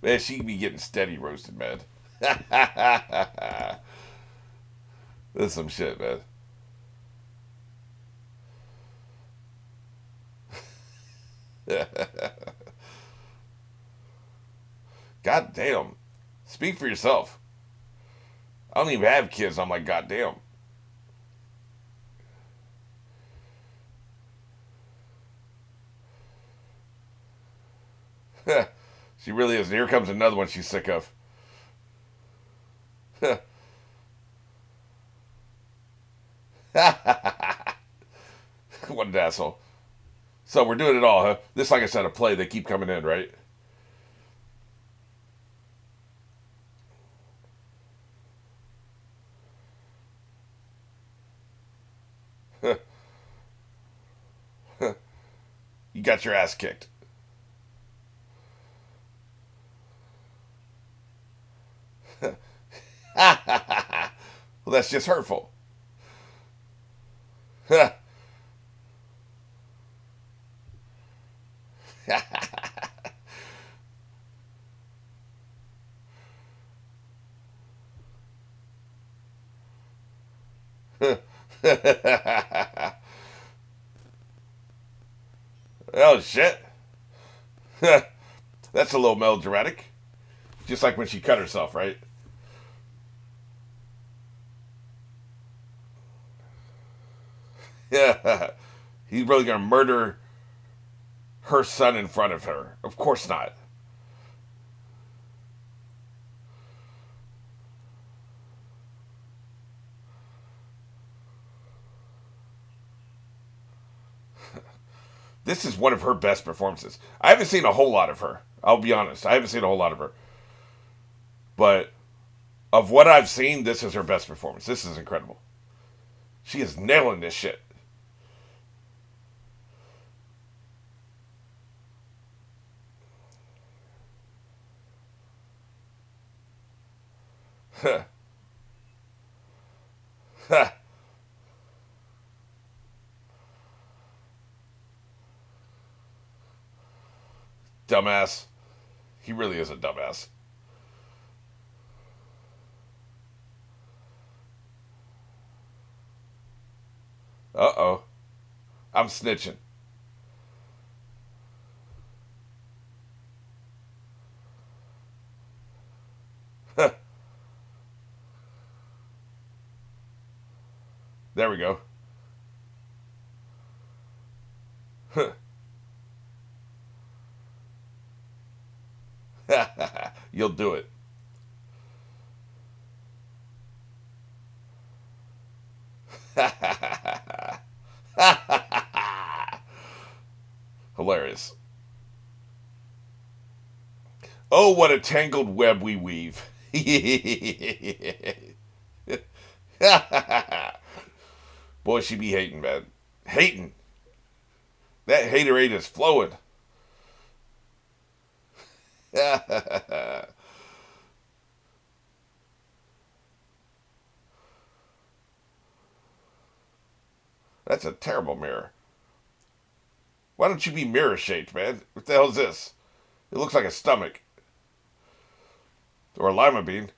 Man, she be getting steady roasted, man. That's some shit, man. God damn. Speak for yourself. I don't even have kids. I'm like, God damn. She really is. Here comes another one she's sick of. What an asshole. So we're doing it all, huh? This, like I said, a play. They keep coming in, right? You got your ass kicked. Well, that's just hurtful. Oh, shit. That's a little melodramatic. Just like when she cut herself, right? Yeah. He's really going to murder her son in front of her. Of course not. This is one of her best performances. I haven't seen a whole lot of her. I'll be honest. I haven't seen a whole lot of her. But of what I've seen, this is her best performance. This is incredible. She is nailing this shit. Dumbass. He really is a dumbass. Uh-oh. I'm snitching. There we go. You'll do it. Hilarious. Oh, what a tangled web we weave. Boy, she be hating, man. Hating. That haterade is flowing. That's a terrible mirror. Why don't you be mirror shaped, man? What the hell is this? It looks like a stomach. Or a lima bean.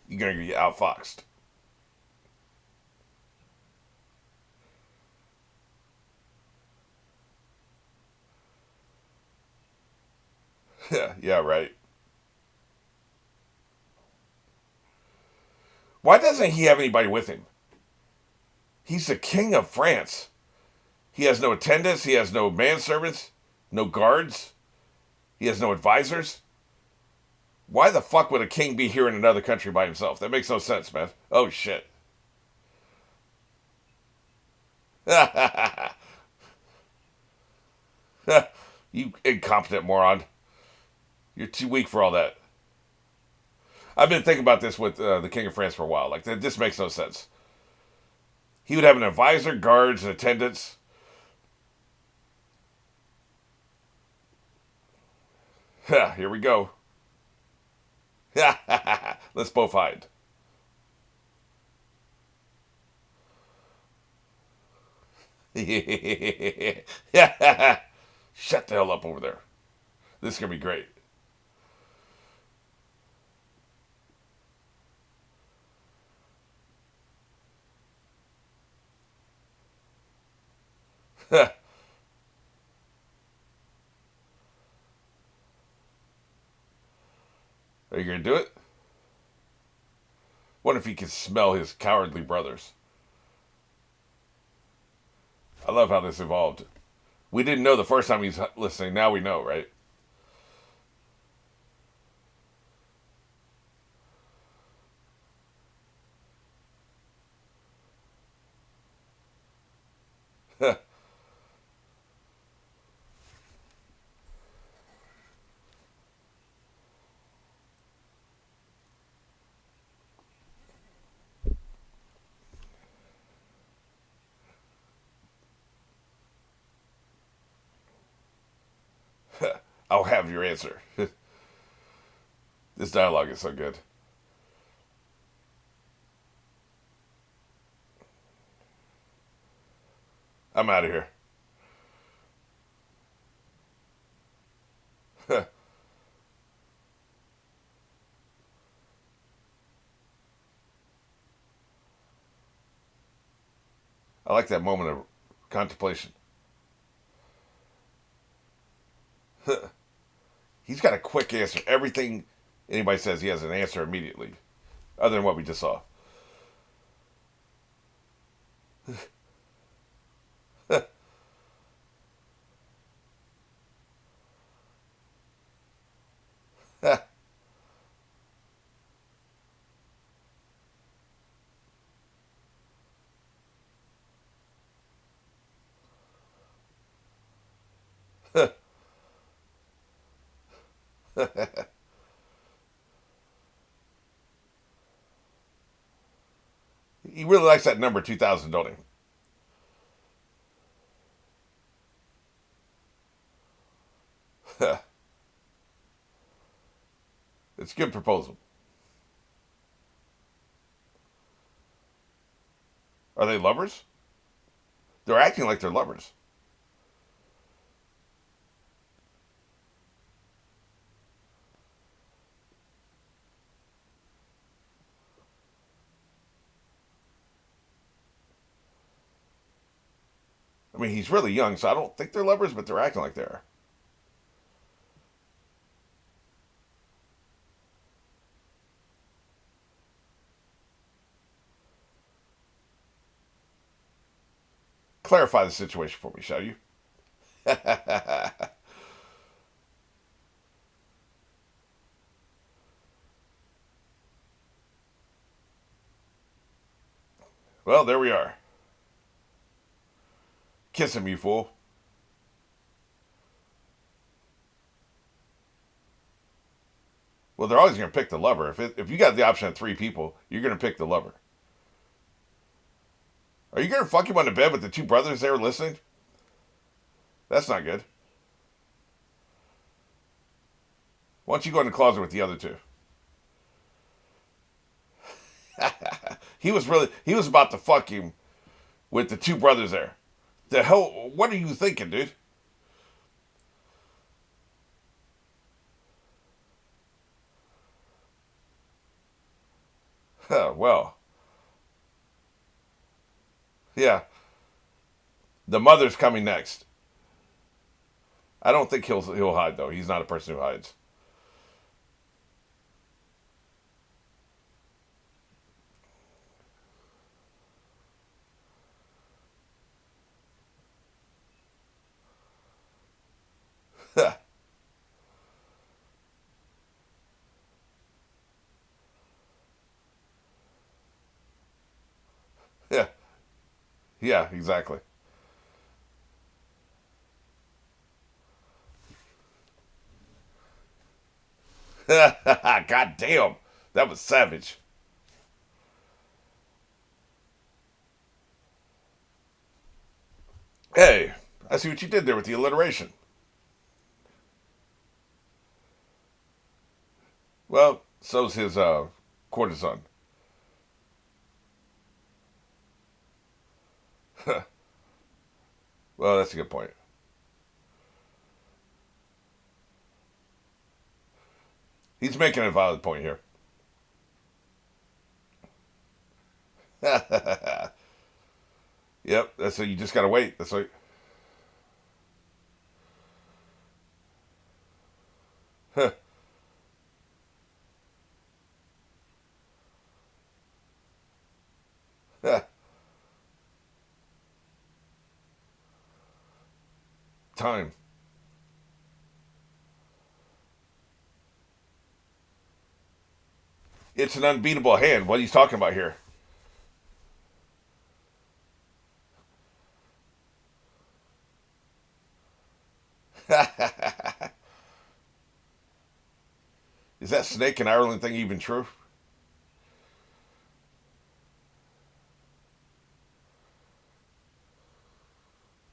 You're gonna get outfoxed. Yeah, right. Why doesn't he have anybody with him? He's the king of France. He has no attendants. He has no manservants. No guards. He has no advisors. Why the fuck would a king be here in another country by himself? That makes no sense, man. Oh, shit. You incompetent moron. You're too weak for all that. I've been thinking about this with the King of France for a while. Like, this makes no sense. He would have an advisor, guards, and attendants. Here we go. Let's both hide. Shut the hell up over there. This is going to be great. Are you going to do it? What if he can smell his cowardly brothers? I love how this evolved. We didn't know the first time he's listening. Now we know, right? I'll have your answer. This dialogue is so good. I'm out of here. I like that moment of contemplation. He's got a quick answer. Everything anybody says, he has an answer immediately, other than what we just saw. He really likes that number 2000, don't he? It's a good proposal. Are they lovers? They're acting like they're lovers. mean, he's really young, so I don't think they're lovers, but they're acting like they are. Clarify the situation for me, shall you? Well, there we are. Kiss him, you fool. Well, they're always going to pick the lover. If you got the option of three people, you're going to pick the lover. Are you going to fuck him on the bed with the two brothers there listening? That's not good. Why don't you go in the closet with the other two? He was about to fuck him with the two brothers there. The hell, what are you thinking, dude? Well, yeah. The mother's coming next. I don't think he'll hide though. He's not a person who hides. Yeah, yeah, exactly. God damn, that was savage. Hey, I see what you did there with the alliteration. Well, so's his courtesan. Well, that's a good point. He's making a valid point here. Yep, that's what you just gotta wait. That's like, time. It's an unbeatable hand. What he's talking about here. Is that snake in Ireland thing even true?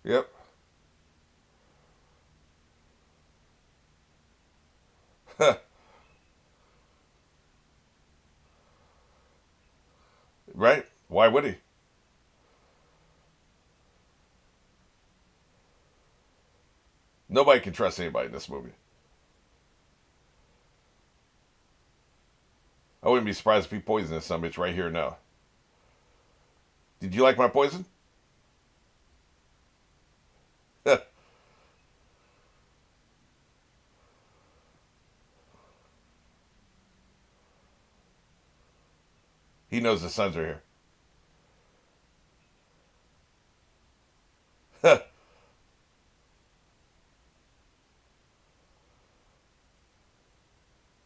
Yep. Right? Why would he? Nobody can trust anybody in this movie. I wouldn't be surprised if he poisoned this some bitch right here now. Did you like my poison? He knows the sons are here.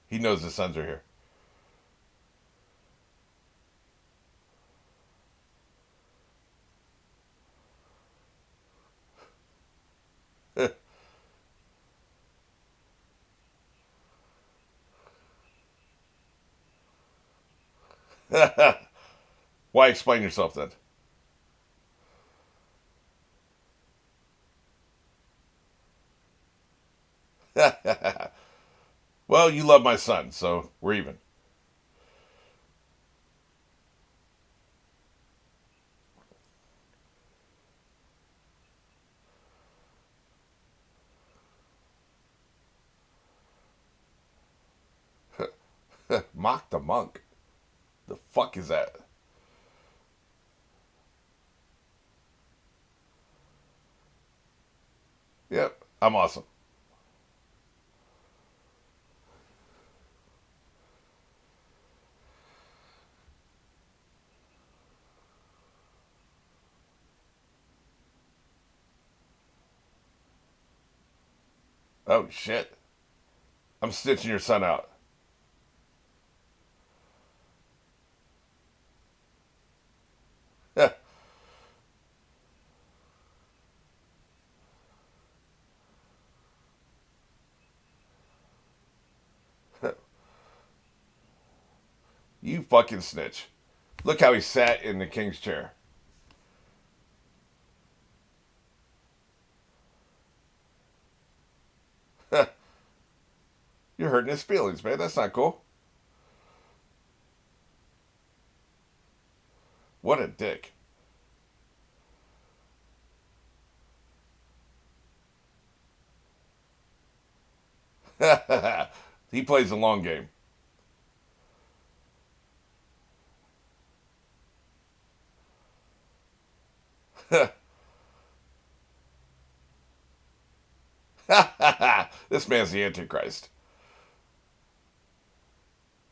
He knows the sons are here. Why explain yourself then? Well, you love my son, so we're even. Mock the monk. The fuck is that? I'm awesome. Oh, shit. I'm stitching your son out. You fucking snitch. Look how he sat in the king's chair. You're hurting his feelings, man. That's not cool. What a dick. He plays the long game. This man's the Antichrist.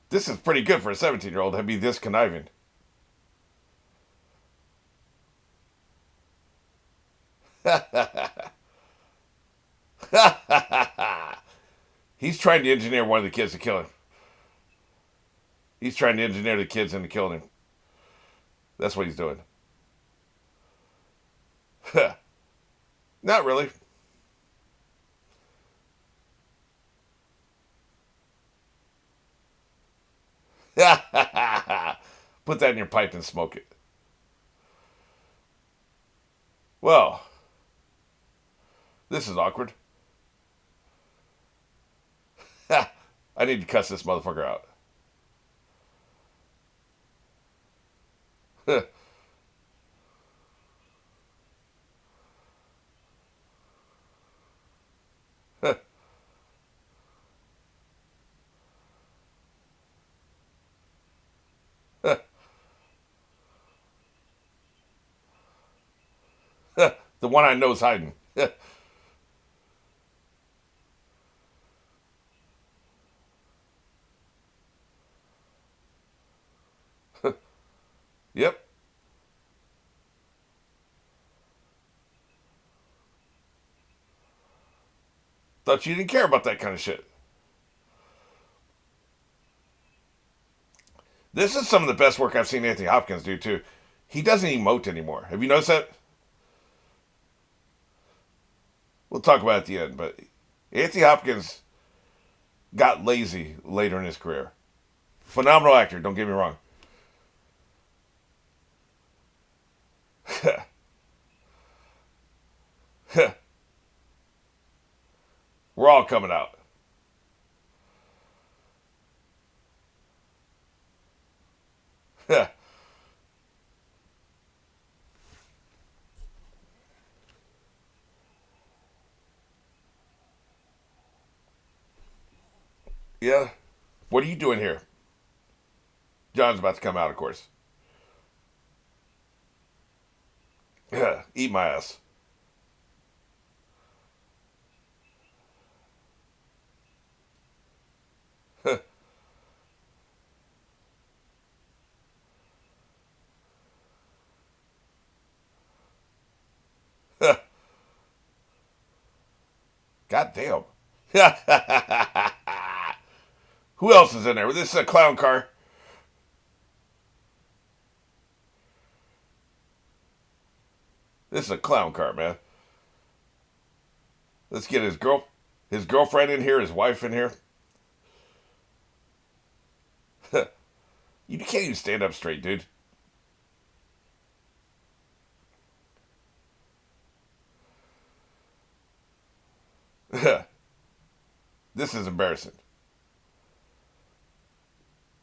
This is pretty good for a 17-year-old to be this conniving. He's trying to engineer one of the kids to kill him. He's trying to engineer the kids into killing him. That's what he's doing. Not really. Put that in your pipe and smoke it. Well, this is awkward. I need to cuss this motherfucker out. The one I know is hiding. Yep. Thought you didn't care about that kind of shit. This is some of the best work I've seen Anthony Hopkins do too. He doesn't emote anymore. Have you noticed that? We'll talk about it at the end, but Anthony Hopkins got lazy later in his career. Phenomenal actor, don't get me wrong. We're all coming out. Yeah. What are you doing here? John's about to come out, of course. Eat my ass. God damn. Who else is in there? This is a clown car. This is a clown car, man. Let's get his girlfriend in here, his wife in here. You can't even stand up straight, dude. This is embarrassing.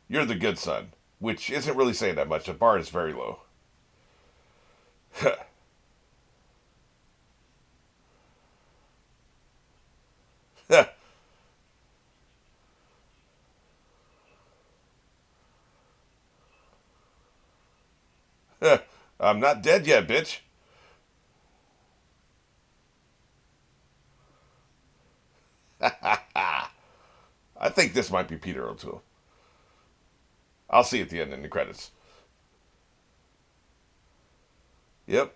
You're the good son, which isn't really saying that much. The bar is very low. I'm not dead yet, bitch. think this might be Peter O'Toole. I'll see at the end in the credits. Yep.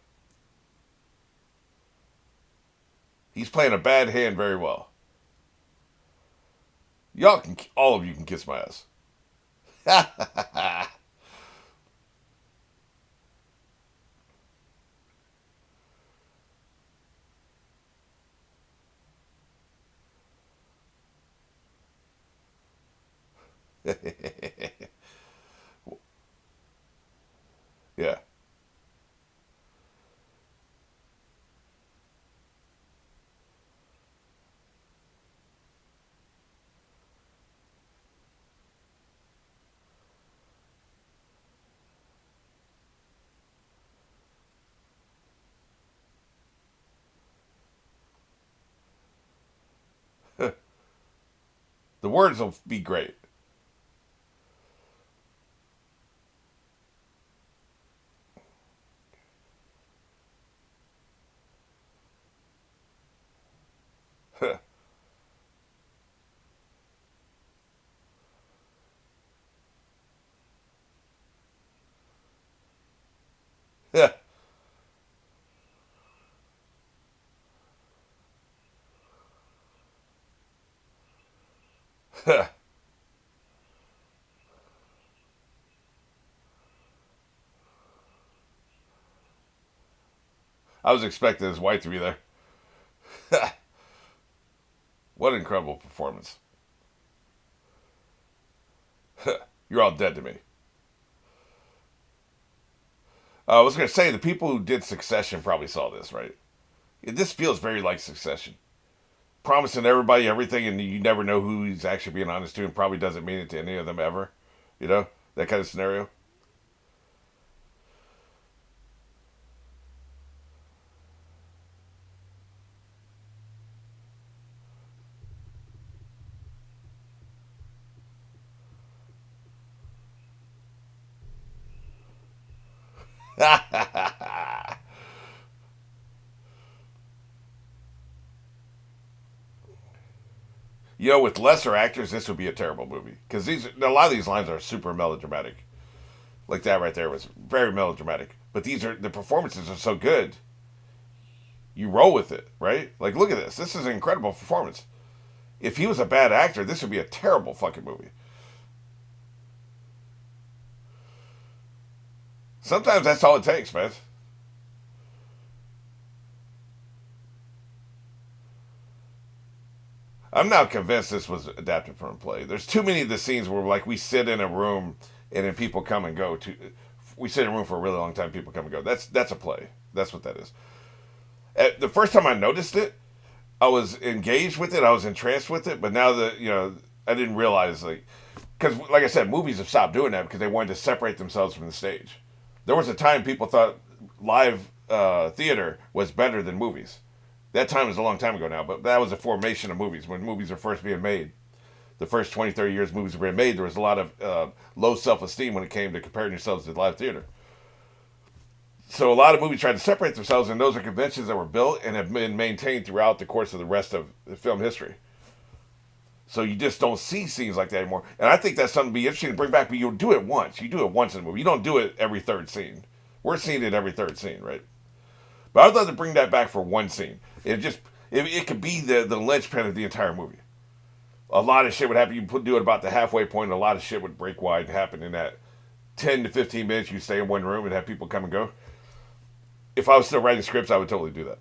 He's playing a bad hand very well. Y'all can, all of you can kiss my ass. Yeah. The words will be great. I was expecting his wife to be there. What an incredible performance. You're all dead to me. I was going to say, the people who did Succession probably saw this, right? This feels very like Succession. Promising everybody everything, and you never know who he's actually being honest to, and probably doesn't mean it to any of them ever. You know? That kind of scenario. You know, with lesser actors, this would be a terrible movie because these a lot of these lines are super melodramatic. Like that right there was very melodramatic. But these are the performances are so good, you roll with it, right? Like, look at this. This is an incredible performance. If he was a bad actor, this would be a terrible fucking movie. Sometimes that's all it takes, man. I'm now convinced this was adapted from a play. There's too many of the scenes where like we sit in a room and then people come and go. To we sit in a room for a really long time. People come and go. That's a play. That's what that is. The first time I noticed it, I was engaged with it. I was entranced with it. But now that I didn't realize because like I said, movies have stopped doing that because they wanted to separate themselves from the stage. There was a time people thought live theater was better than movies. That time is a long time ago now, but that was the formation of movies. When movies were first being made, the first 20, 30 years movies were being made, there was a lot of low self-esteem when it came to comparing yourselves to live theater. So a lot of movies tried to separate themselves, and those are conventions that were built and have been maintained throughout the course of the rest of the film history. So you just don't see scenes like that anymore. And I think that's something to be interesting to bring back, but you'll do it once. You do it once in a movie. You don't do it every third scene. We're seeing it every third scene, right? But I'd love to bring that back for one scene. It could be the linchpin of the entire movie. A lot of shit would happen. You do it about the halfway point, and a lot of shit would break wide and happen in that 10 to 15 minutes you stay in one room and have people come and go. If I was still writing scripts, I would totally do that.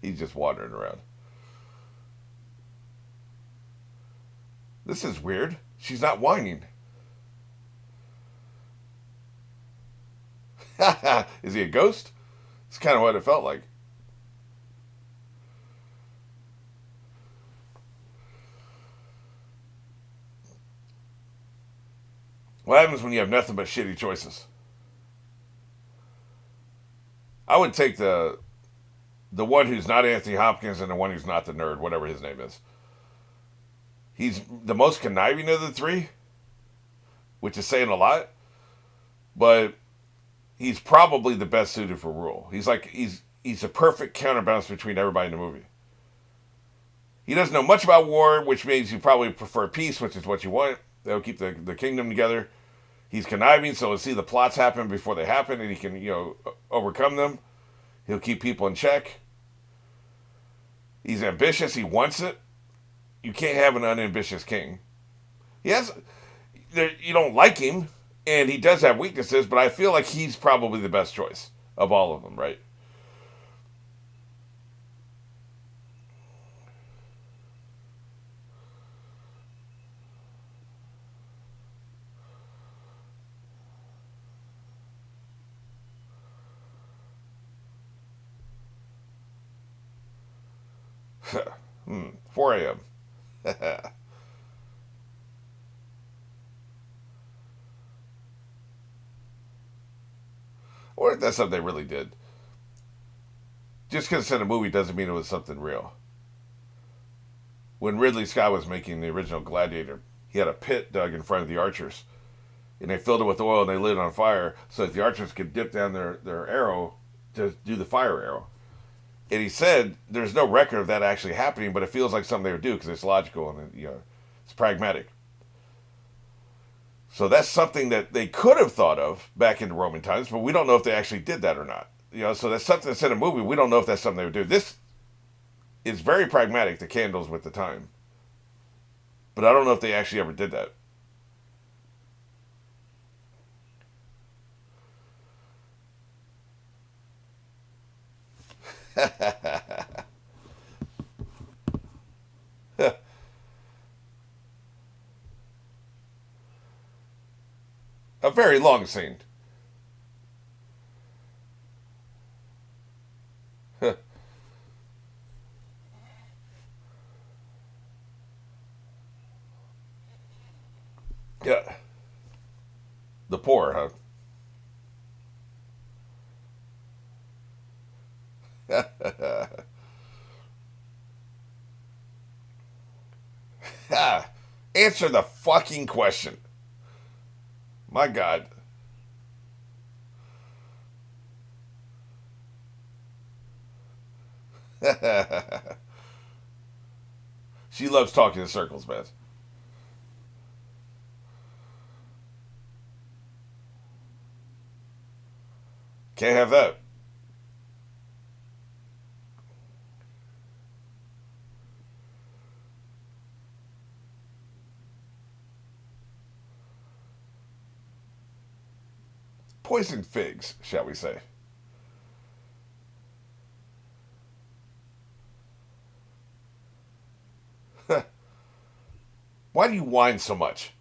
He's just wandering around. This is weird. She's not whining. Is he a ghost? It's kind of what it felt like. What happens when you have nothing but shitty choices? I would take the one who's not Anthony Hopkins and the one who's not the nerd, whatever his name is. He's the most conniving of the three, which is saying a lot, but he's probably the best suited for rule. He's a perfect counterbalance between everybody in the movie. He doesn't know much about war, which means you probably prefer peace, which is what you want. That'll keep the kingdom together. He's conniving, so he'll see the plots happen before they happen, and he can, overcome them. He'll keep people in check. He's ambitious. He wants it. You can't have an unambitious king. He has, you don't like him, and he does have weaknesses, but I feel like he's probably the best choice of all of them, right? Hmm, 4 a.m. Or if that's something they really did. Just because it's in a movie doesn't mean it was something real. When Ridley Scott was making the original Gladiator, he had a pit dug in front of the archers, and they filled it with oil and they lit it on fire so that the archers could dip down their arrow to do the fire arrow. And he said there's no record of that actually happening, but it feels like something they would do because it's logical and it's pragmatic. So that's something that they could have thought of back in the Roman times, but we don't know if they actually did that or not. So that's something that's in a movie. We don't know if that's something they would do. This is very pragmatic. The candles with the time, but I don't know if they actually ever did that. A very long scene. Yeah, the poor, huh? Answer the fucking question. My God. She loves talking in circles, man. Can't have that. Poisoned figs, shall we say. Why do you whine so much?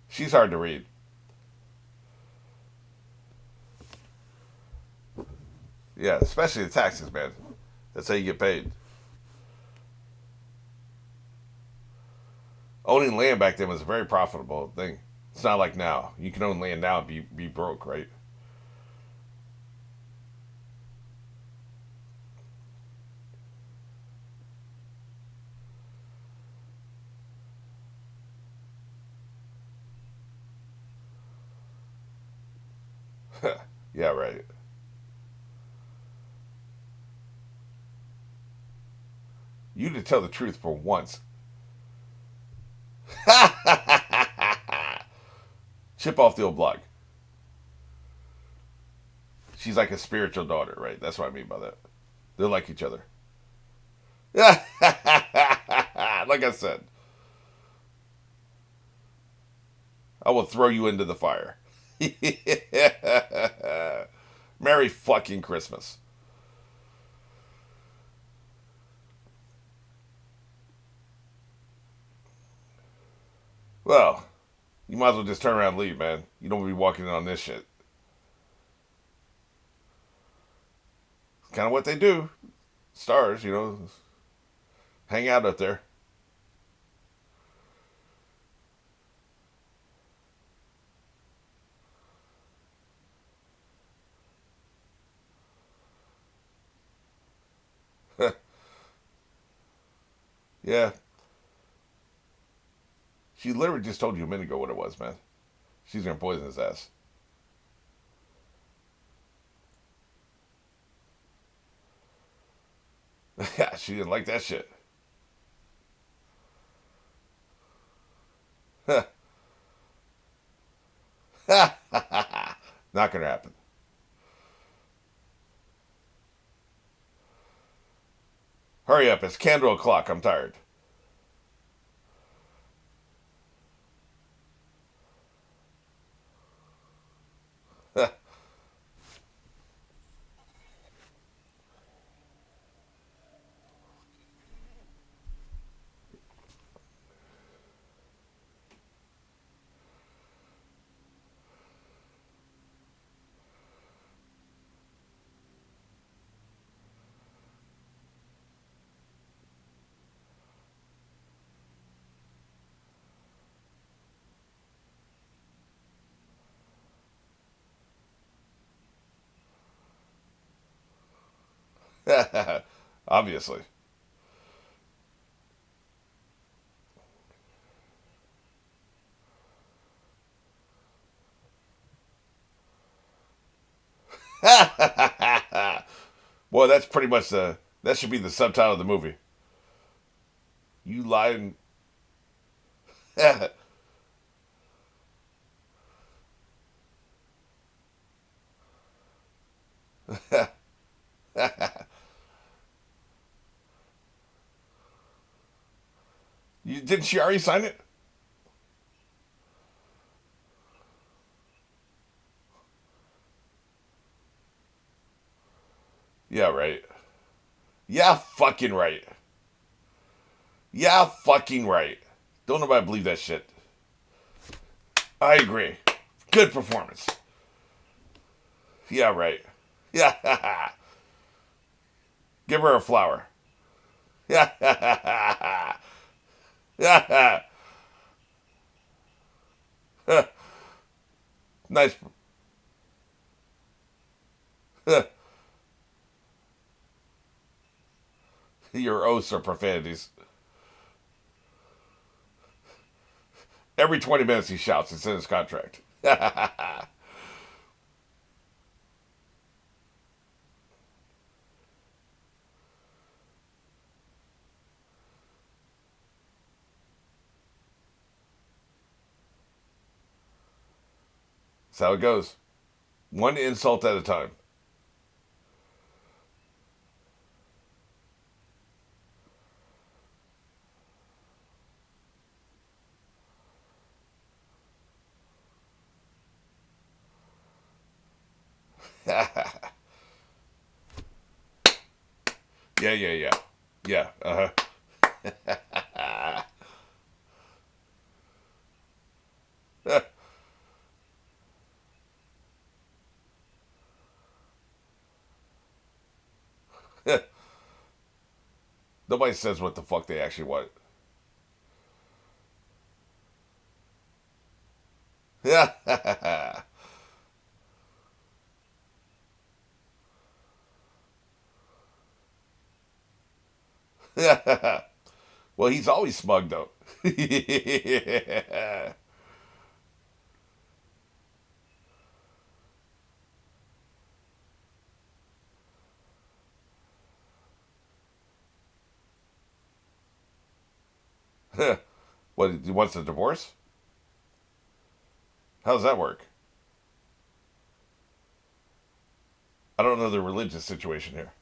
She's hard to read. Yeah, especially the taxes, man. That's how you get paid. Owning land back then was a very profitable thing. It's not like now. You can own land now and be broke, right? Yeah, right. You to tell the truth for once. Chip off the old block. She's like a spiritual daughter, right? That's what I mean by that. They're like each other. Like I said, I will throw you into the fire. Merry fucking Christmas. Well, you might as well just turn around and leave, man. You don't be walking in on this shit. It's kind of what they do. Stars, hang out up there. Yeah. She literally just told you a minute ago what it was, man. She's gonna poison his ass. Yeah, she didn't like that shit. Not gonna happen. Hurry up, it's candle o'clock. I'm tired. Obviously. Boy, that's pretty much the. That should be the subtitle of the movie. You lying. Didn't she already sign it? Yeah, right. Yeah, fucking right. Yeah, fucking right. Don't nobody believe that shit. I agree. Good performance. Yeah, right. Yeah. Give her a flower. Yeah. Yeah. Nice. Your oaths are profanities. Every 20 minutes he shouts. It's in his contract. That's how it goes. One insult at a time. Yeah, yeah, yeah. Yeah, huh. Nobody says what the fuck they actually want. Yeah. Well, he's always smug, though. Yeah. What, he wants a divorce? How does that work? I don't know the religious situation here.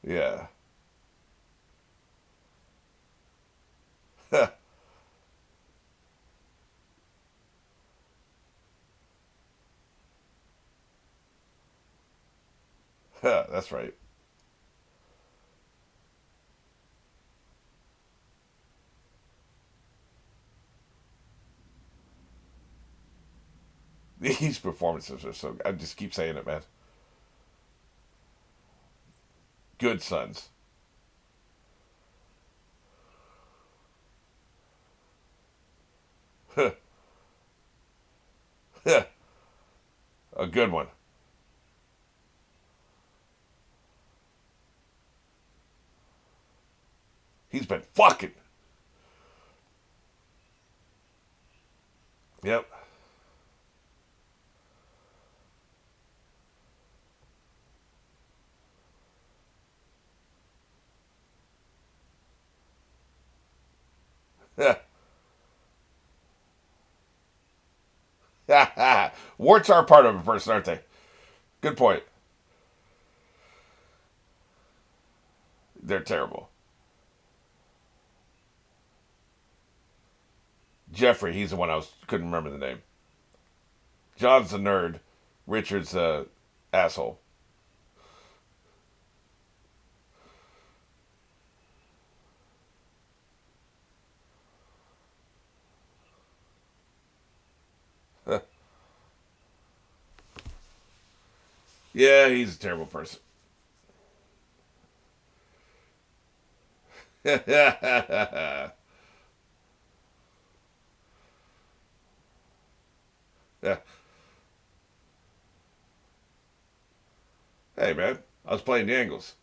Yeah. That's right. These performances are so. I just keep saying it, man. Good sons. A good one. He's been fucking. Yep. Warts are part of a person, aren't they? Good point. They're terrible. Jeffrey, he's the one couldn't remember the name. John's a nerd. Richard's a asshole. Yeah, he's a terrible person. Yeah. Hey, man, I was playing the angles.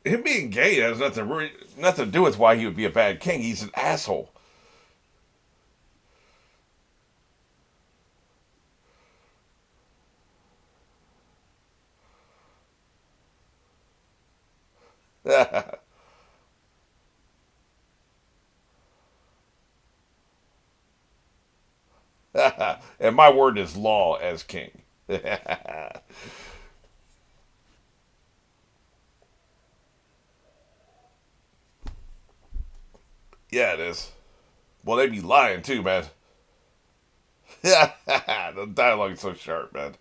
Him being gay has nothing to do with why he would be a bad king. He's an asshole. And my word is law as king. Yeah, it is. Well, they be lying too, man. The dialogue is so sharp, man.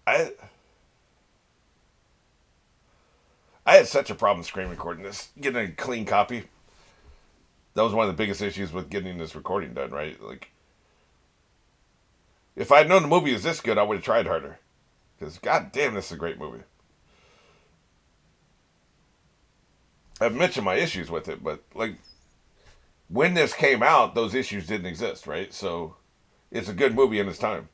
I I had such a problem screen recording this, getting a clean copy. That was one of the biggest issues with getting this recording done, right? Like, if I'd known the movie was this good, I would have tried harder. Because, god damn, this is a great movie. I've mentioned my issues with it, but, like, when this came out, those issues didn't exist, right? So, it's a good movie in its time.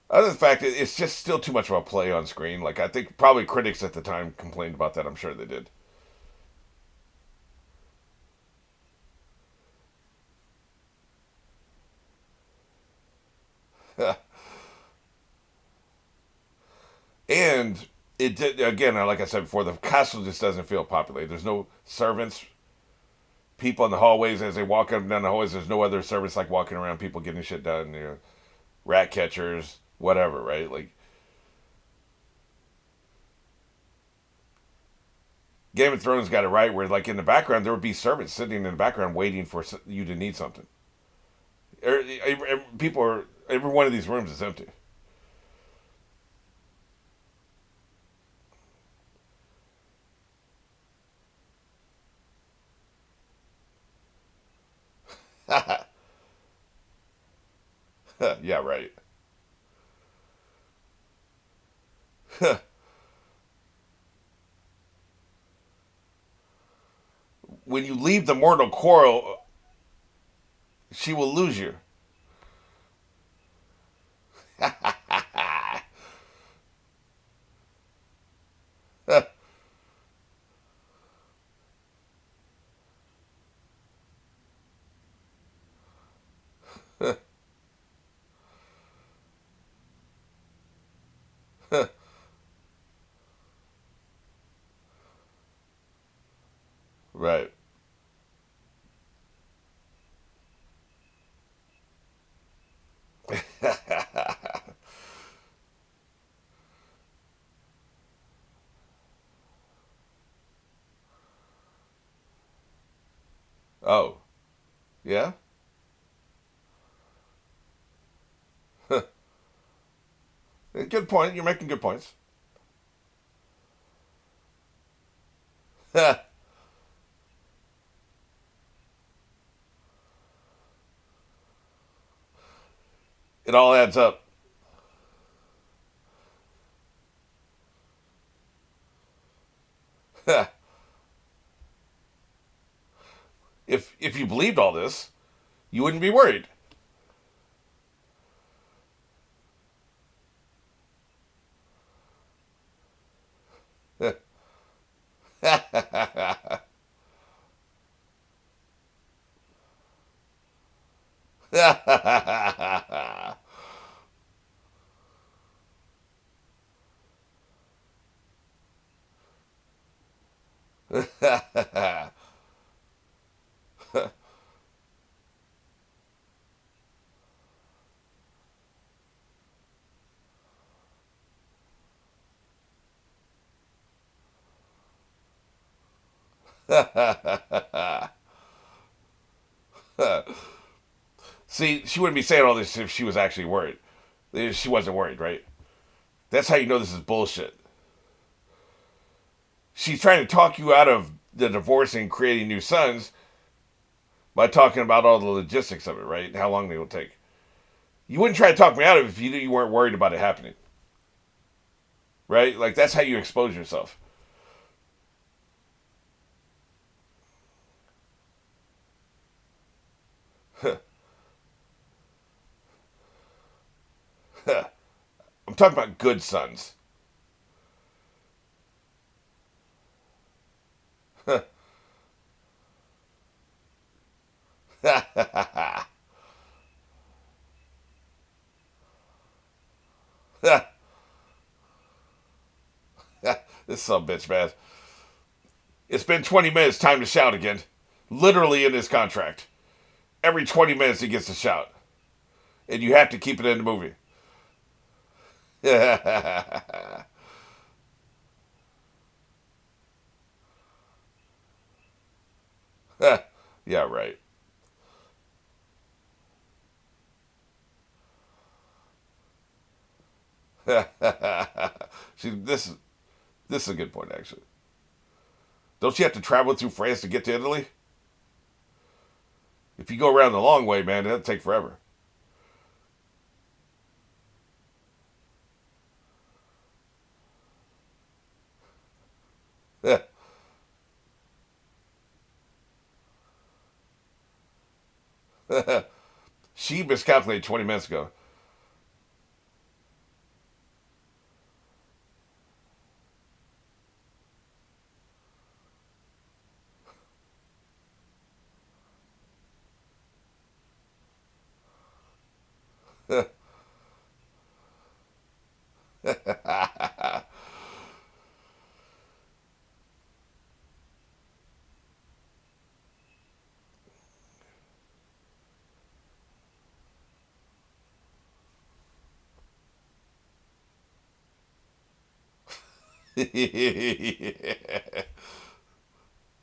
Other than the fact that it's just still too much of a play on screen. Like, I think probably critics at the time complained about that. I'm sure they did. And it did, again, like I said before, the castle just doesn't feel populated. There's no servants, people in the hallways as they walk up and down the hallways. There's no other servants like walking around, people getting shit done. Rat catchers, whatever, right? Like Game of Thrones got it right, where like in the background there would be servants sitting in the background waiting for you to need something. People are every one of these rooms is empty. Yeah, right. When you leave the mortal coil, she will lose you. Right. Oh. Yeah. Good point. You're making good points. It all adds up. If you believed all this, you wouldn't be worried. See, she wouldn't be saying all this if she was actually worried. She wasn't worried, right? That's how you know this is bullshit. She's trying to talk you out of the divorce and creating new sons by talking about all the logistics of it, right? How long they will take. You wouldn't try to talk me out of it if you knew you weren't worried about it happening, right? Like, that's how you expose yourself. I'm talking about good sons. This son bitch, man. It's been 20 minutes, time to shout again. Literally in his contract. Every 20 minutes he gets to shout. And you have to keep it in the movie. Yeah, right. See, this is a good point, actually. Don't you have to travel through France to get to Italy? If you go around the long way, man, that'll take forever. She miscalculated 20 minutes ago.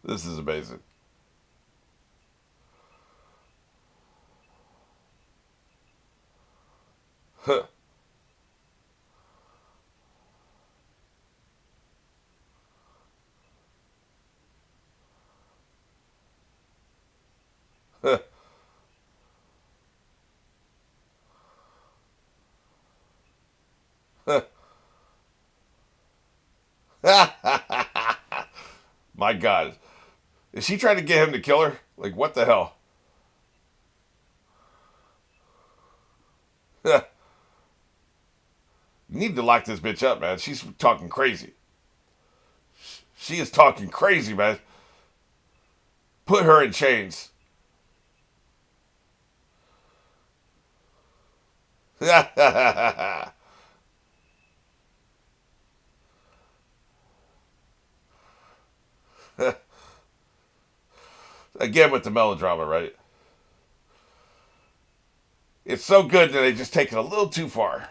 This is amazing. My God. Is she trying to get him to kill her? Like, what the hell? You need to lock this bitch up, man. She's talking crazy. She is talking crazy, man. Put her in chains. Again with the melodrama, right? It's so good that they just take it a little too far.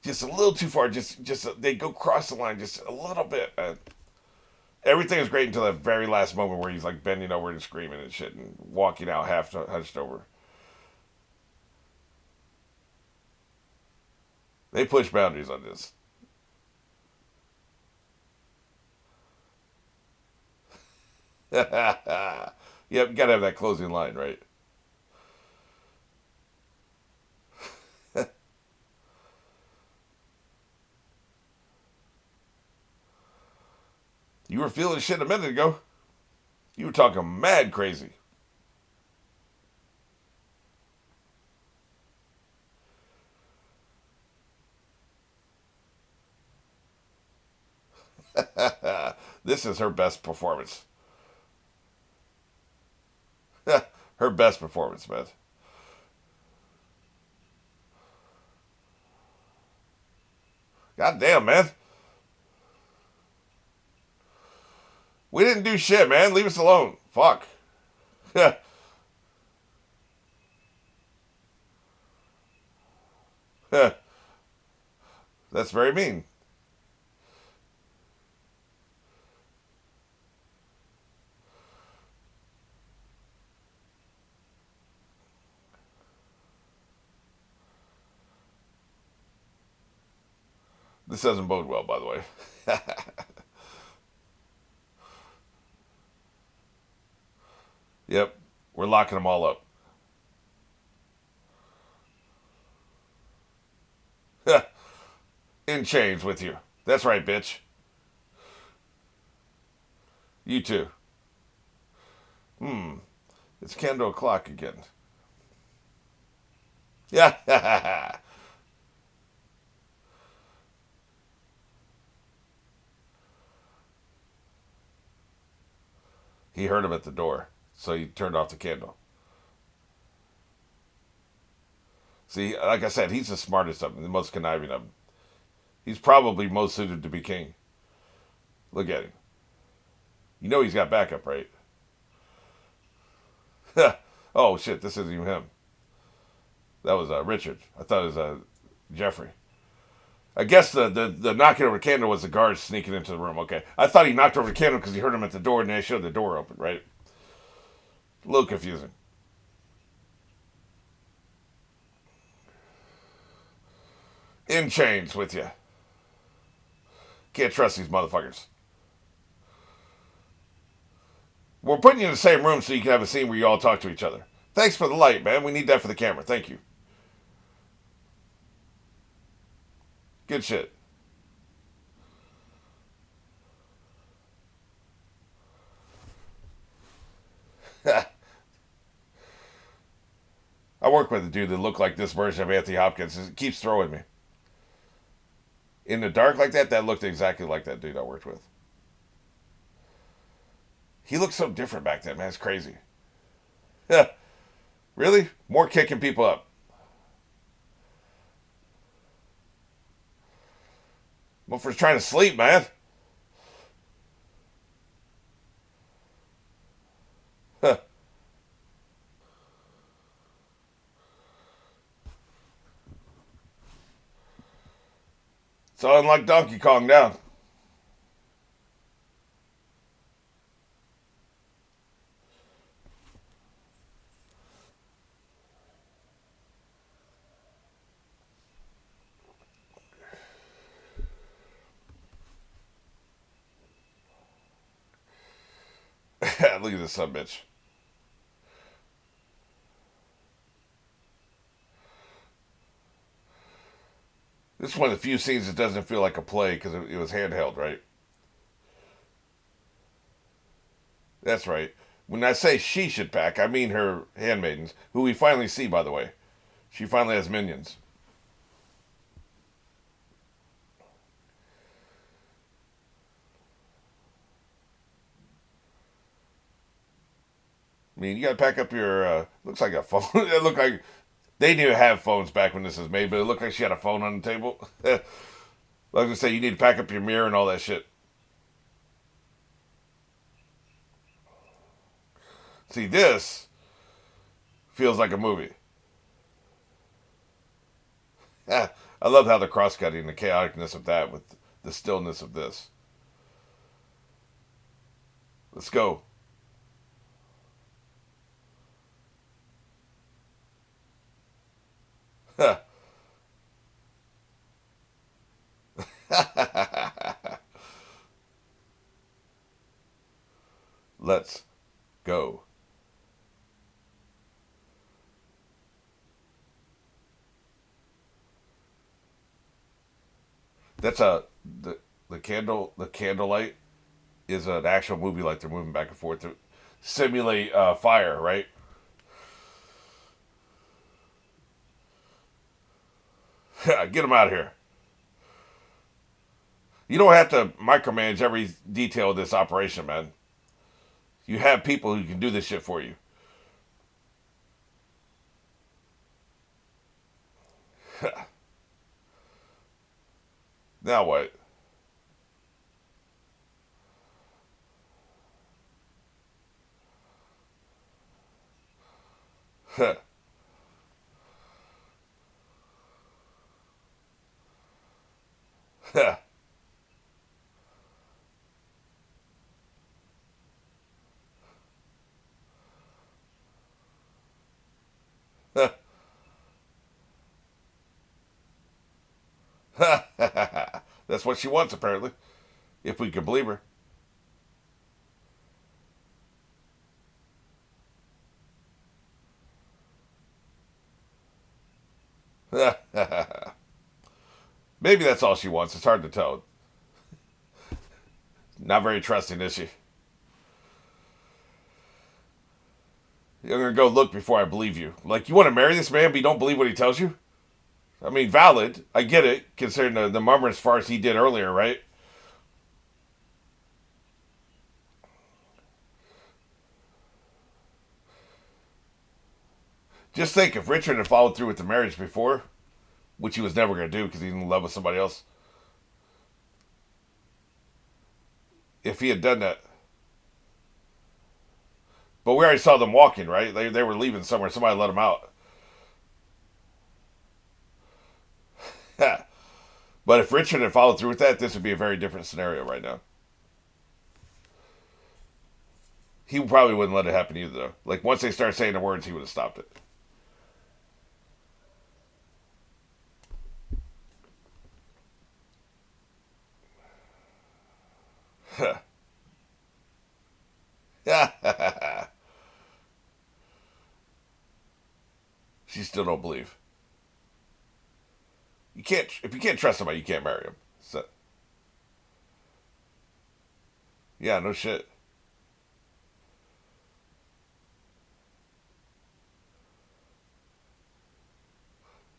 Just a little too far. Just they go cross the line just a little bit, man. Everything is great until that very last moment where he's like bending over and screaming and shit and walking out half hunched over. They push boundaries on this. Yep, you gotta have that closing line, right? You were feeling shit a minute ago. You were talking mad crazy. This is her best performance. Her best performance, man. God damn, man. We didn't do shit, man. Leave us alone. Fuck. That's very mean. This doesn't bode well, by the way. Yep. We're locking them all up. In chains with you. That's right, bitch. You too. It's Kendo o'clock again. Yeah. He heard him at the door, so he turned off the candle. See, like I said, he's the smartest of them, the most conniving of them. He's probably most suited to be king. Look at him. You know he's got backup, right? Oh shit, this isn't even him. That was Richard. I thought it was Jeffrey. I guess the knocking over the candle was the guards sneaking into the room. Okay, I thought he knocked over the candle because he heard him at the door and they showed the door open. Right? A little confusing. In chains with you. Can't trust these motherfuckers. We're putting you in the same room so you can have a scene where you all talk to each other. Thanks for the light, man. We need that for the camera. Thank you. Good shit. I work with a dude that looked like this version of Anthony Hopkins. It keeps throwing me. In the dark like that, that looked exactly like that dude I worked with. He looked so different back then, man. It's crazy. Really? More kicking people up. Motherfucker's trying to sleep, man. So unlike Donkey Kong now. Look at this son bitch. This is one of the few scenes that doesn't feel like a play because it was handheld, right? That's right. When I say she should pack, I mean her handmaidens, who we finally see, by the way. She finally has minions. I mean, you gotta pack up your, looks like a phone. It looked like, they didn't even have phones back when this was made, but it looked like she had a phone on the table. I was gonna say, you need to pack up your mirror and all that shit. See, this feels like a movie. I love how the cross-cutting, the chaoticness of that with the stillness of this. Let's go. Let's go. That's the candlelight is an actual movie, like they're moving back and forth to simulate fire, right? Get them out of here. You don't have to micromanage every detail of this operation, man. You have people who can do this shit for you. Now what? That's what she wants, apparently. If we can believe her. Maybe that's all she wants. It's hard to tell. Not very trusting, is she? You're gonna go look before I believe you. Like, you want to marry this man, but you don't believe what he tells you? I mean, valid. I get it, considering the murmurous farce he did earlier, right? Just think, if Richard had followed through with the marriage before, which he was never going to do because he's in love with somebody else, if he had done that. But we already saw them walking, right? They were leaving somewhere. Somebody let them out. But if Richard had followed through with that, this would be a very different scenario right now. He probably wouldn't let it happen either, though. Like, once they started saying the words, he would have stopped it. She still don't believe. You can't if you can't trust somebody, you can't marry him. So, yeah, no shit.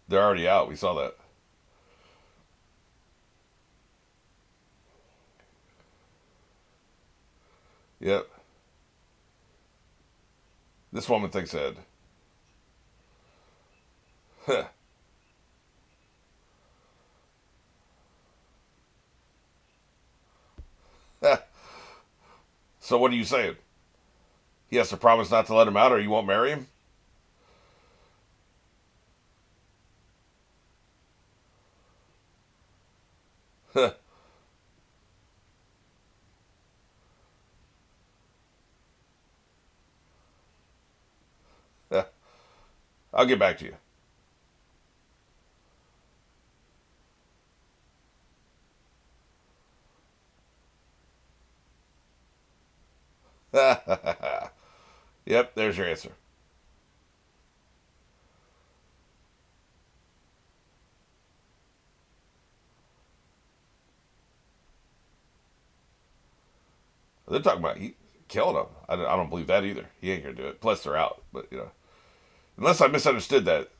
They're already out. We saw that. Yep. This woman thinks ahead. So what are you saying? He has to promise not to let him out, or you won't marry him? I'll get back to you. Yep, there's your answer. They're talking about he killing him. I don't believe that either. He ain't gonna do it. Plus, they're out. But unless I misunderstood that,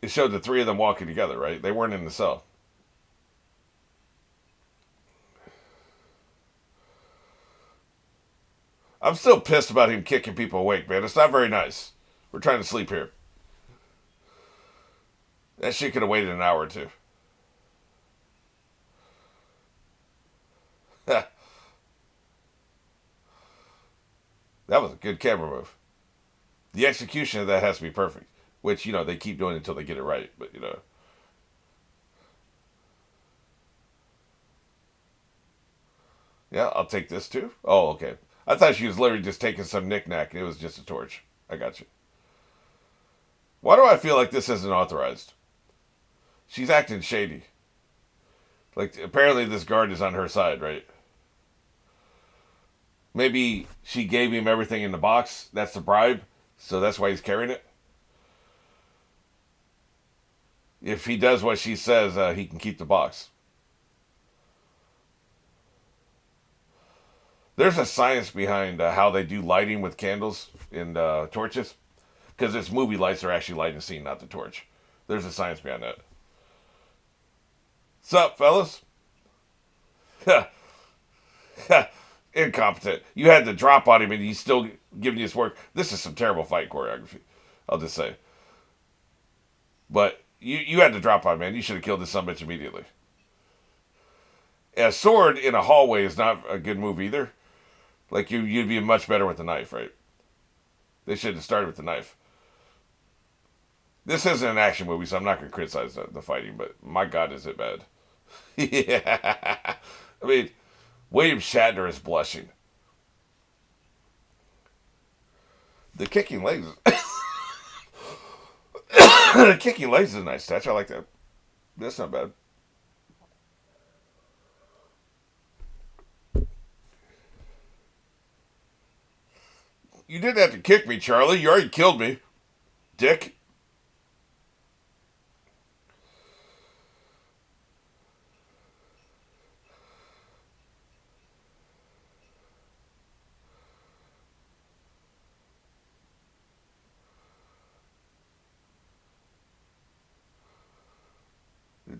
it showed the three of them walking together. Right? They weren't in the cell. I'm still pissed about him kicking people awake, man. It's not very nice. We're trying to sleep here. That shit could have waited an hour or two. That was a good camera move. The execution of that has to be perfect, which they keep doing until they get it right. But Yeah, I'll take this too. Oh, okay. I thought she was literally just taking some knickknack. It was just a torch. I got you. Why do I feel like this isn't authorized? She's acting shady. Like, apparently this guard is on her side, right? Maybe she gave him everything in the box. That's the bribe. So that's why he's carrying it. If he does what she says, he can keep the box. There's a science behind how they do lighting with candles and torches. Because it's movie lights are actually lighting the scene, not the torch. There's a science behind that. What's up, fellas? Incompetent. You had the drop on him and he's still giving you his work. This is some terrible fight choreography. I'll just say. But you had the drop on, man. You should have killed this sumbitch immediately. A sword in a hallway is not a good move either. Like, you'd be much better with the knife, right? They should have started with the knife. This isn't an action movie, so I'm not going to criticize the fighting, but my God, is it bad. Yeah. I mean, William Shatner is blushing. The kicking legs. The kicking legs is a nice touch. I like that. That's not bad. You didn't have to kick me, Charlie. You already killed me. Dick.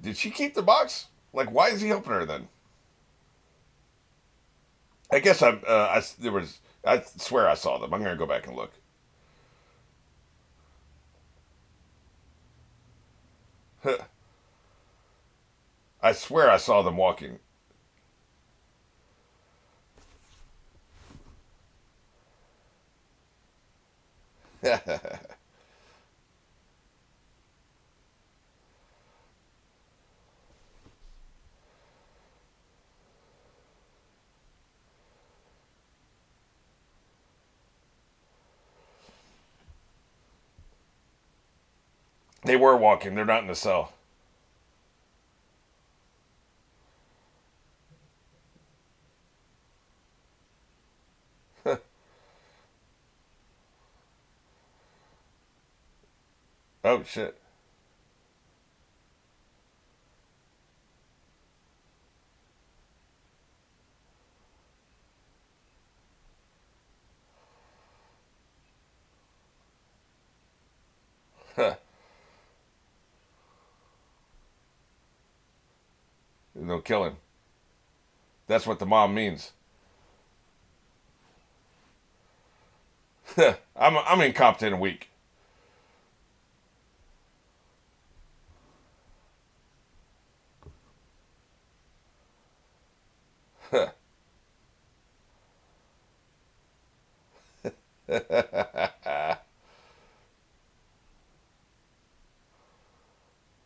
Did she keep the box? Like, why is he helping her then? I guess I swear I saw them. I'm gonna go back and look. I swear I saw them walking. They were walking. They're not in the cell. Oh shit. They'll kill him. That's what the mom means. I'm incompetent and weak.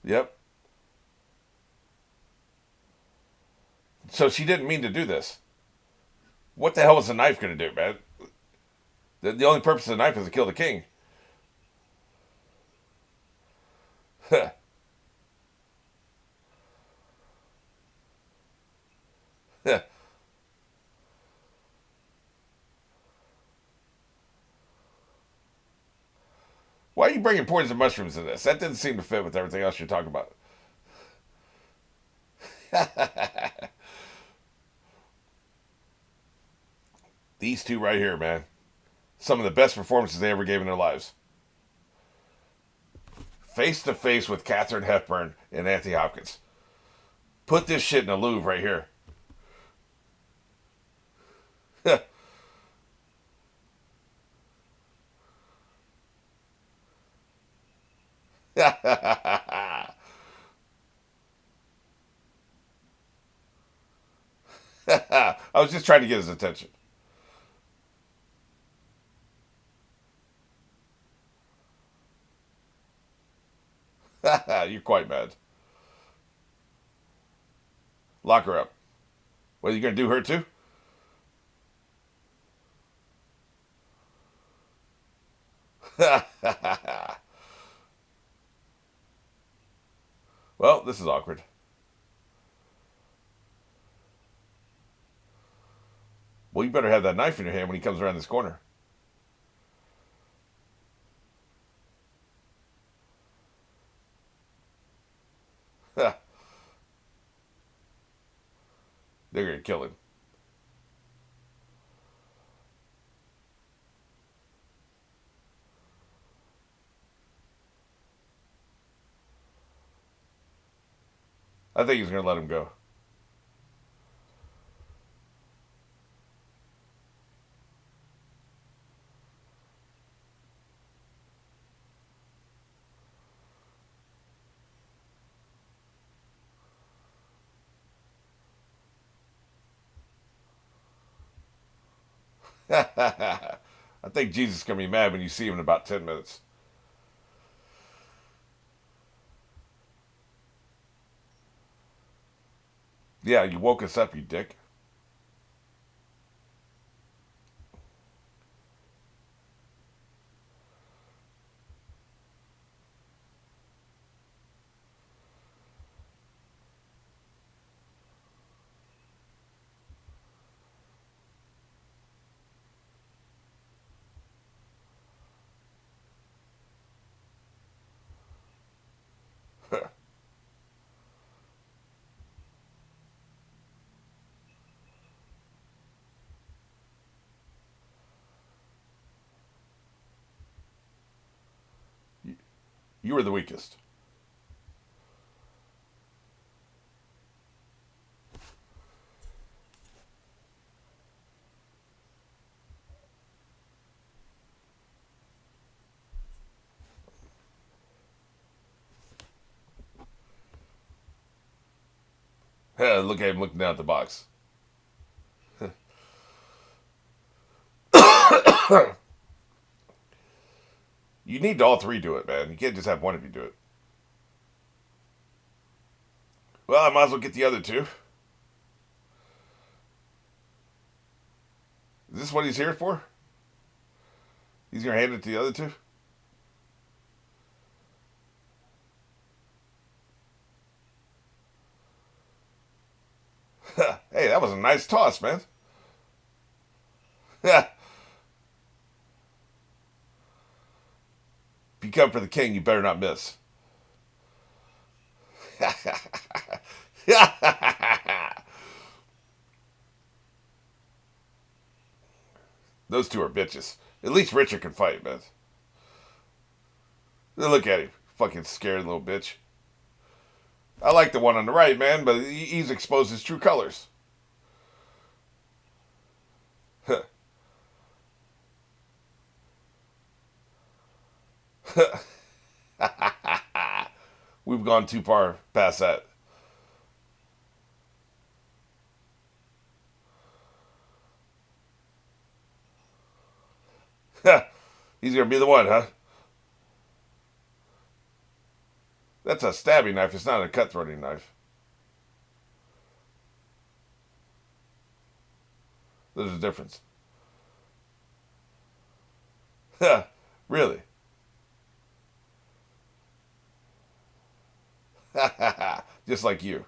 Yep. So she didn't mean to do this. What the hell is the knife going to do, man? The only purpose of the knife is to kill the king. Why are you bringing poison mushrooms in this? That didn't seem to fit with everything else you're talking about. These two right here, man. Some of the best performances they ever gave in their lives. Face to face with Katharine Hepburn and Anthony Hopkins. Put this shit in the Louvre right here. I was just trying to get his attention. You're quite mad. Lock her up. What, are you going to do her too? Well, this is awkward. Well, you better have that knife in your hand when he comes around this corner. They're gonna kill him. I think he's gonna let him go. I think Jesus is gonna be mad when you see him in about 10 minutes. Yeah, you woke us up, you dick. You were the weakest. Look at him looking down at the box. You need to all three do it, man. You can't just have one of you do it. Well, I might as well get the other two. Is this what he's here for? He's gonna hand it to the other two? Hey, that was a nice toss, man. If you come for the king, you better not miss. Those two are bitches. At least Richard can fight, man. Look at him. Fucking scared little bitch. I like the one on the right, man, but he's exposed his true colors. We've gone too far past that. He's gonna be the one, huh? That's a stabbing knife. It's not a cutthroating knife. There's a difference. Really? Just like you.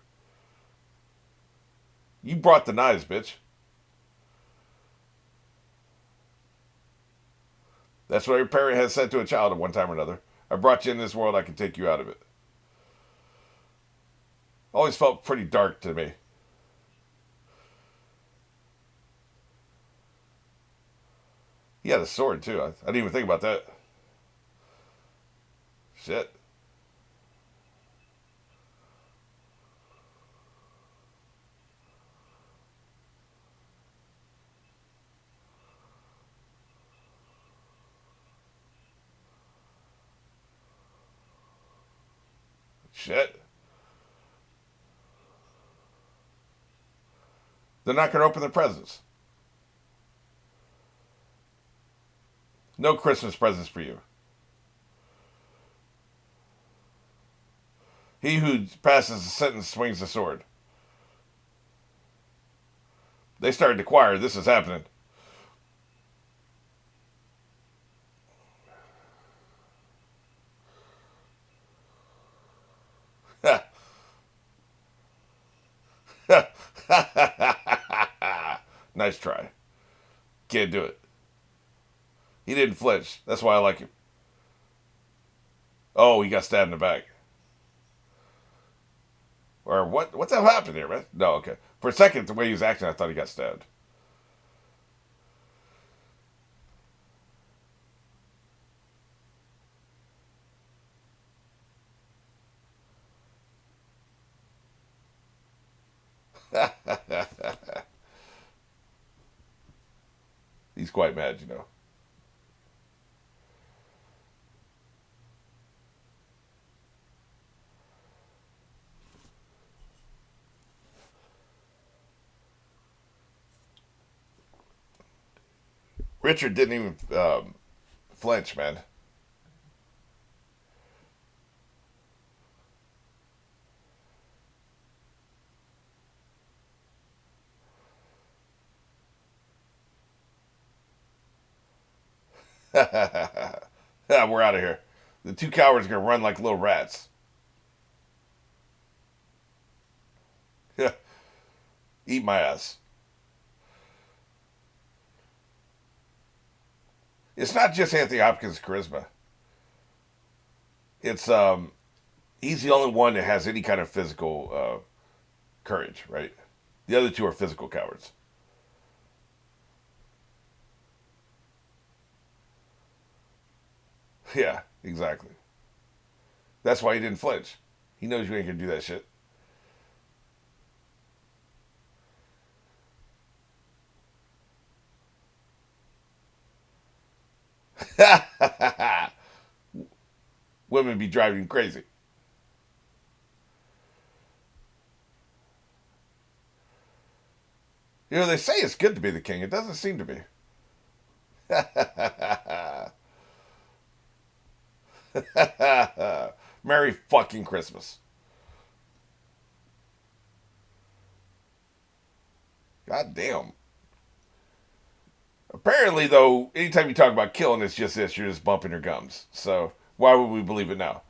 You brought the knives, bitch. That's what every parent has said to a child at one time or another. I brought you in this world, I can take you out of it. Always felt pretty dark to me. He had a sword, too. I didn't even think about that. Shit. Shit. They're not going to open their presents. No Christmas presents for you. He who passes the sentence swings the sword. They started the choir. This is happening. Nice try. Can't do it. He didn't flinch. That's why I like him. Oh, he got stabbed in the back. Or what? What the hell happened here, man? No, okay. For a second, the way he was acting, I thought he got stabbed. He's quite mad, you know. Richard didn't even flinch, man. Yeah, we're out of here. The two cowards are gonna run like little rats. Eat my ass. It's not just Anthony Hopkins' charisma. It's he's the only one that has any kind of physical courage, right? The other two are physical cowards. Yeah, exactly. That's why he didn't flinch. He knows you ain't gonna do that shit. Women be driving you crazy. You know, they say it's good to be the king. It doesn't seem to be. Merry fucking Christmas. God damn. Apparently, though, anytime you talk about killing, it's just this. You're just bumping your gums. So why would we believe it now?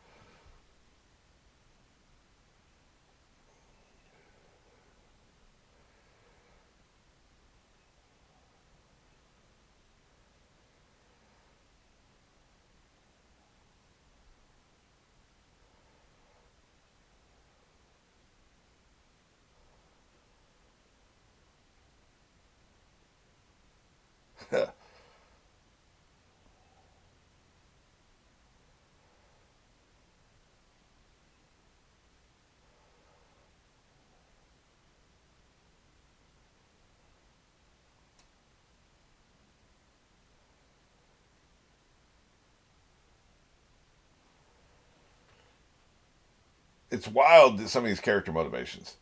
It's wild that some of these character motivations.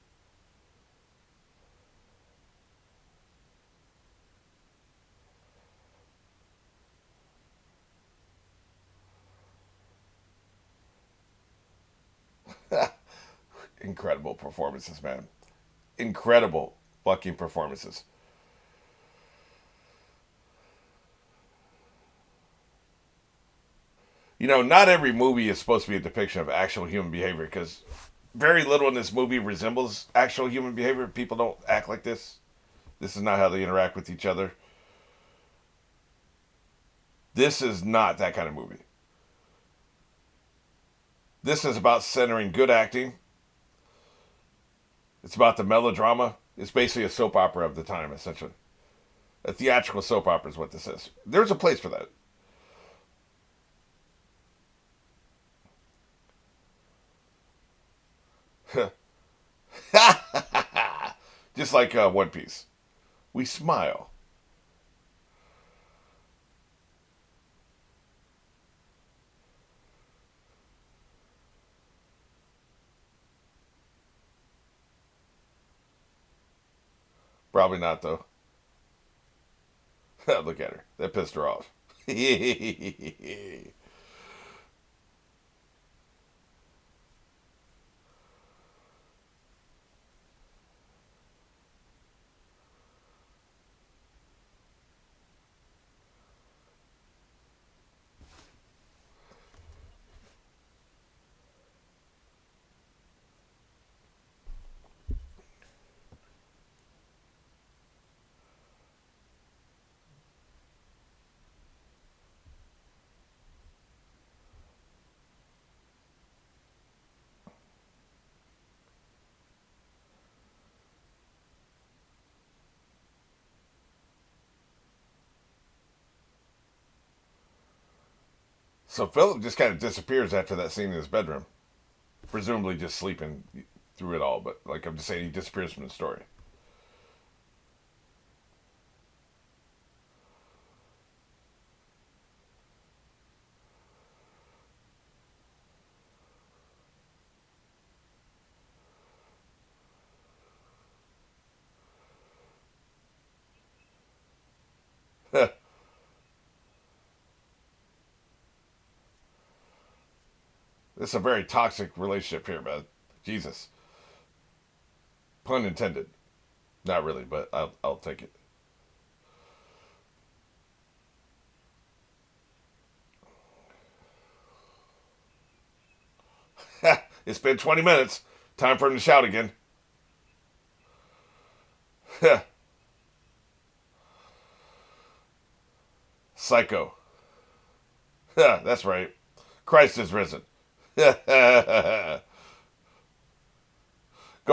Incredible performances, man. Incredible fucking performances. You know, not every movie is supposed to be a depiction of actual human behavior because very little in this movie resembles actual human behavior. People don't act like this. This is not how they interact with each other. This is not that kind of movie. This is about centering good acting. It's about the melodrama. It's basically a soap opera of the time, essentially. A theatrical soap opera is what this is. There's a place for that. Just like One Piece. We smile. Probably not, though. Look at her. That pissed her off. So Philip just kind of disappears after that scene in his bedroom, presumably just sleeping through it all. But like I'm just saying, he disappears from the story. It's a very toxic relationship here, man. Jesus, pun intended. Not really, but I'll take it. It's been 20 minutes. Time for him to shout again. Psycho. That's right. Christ is risen. Go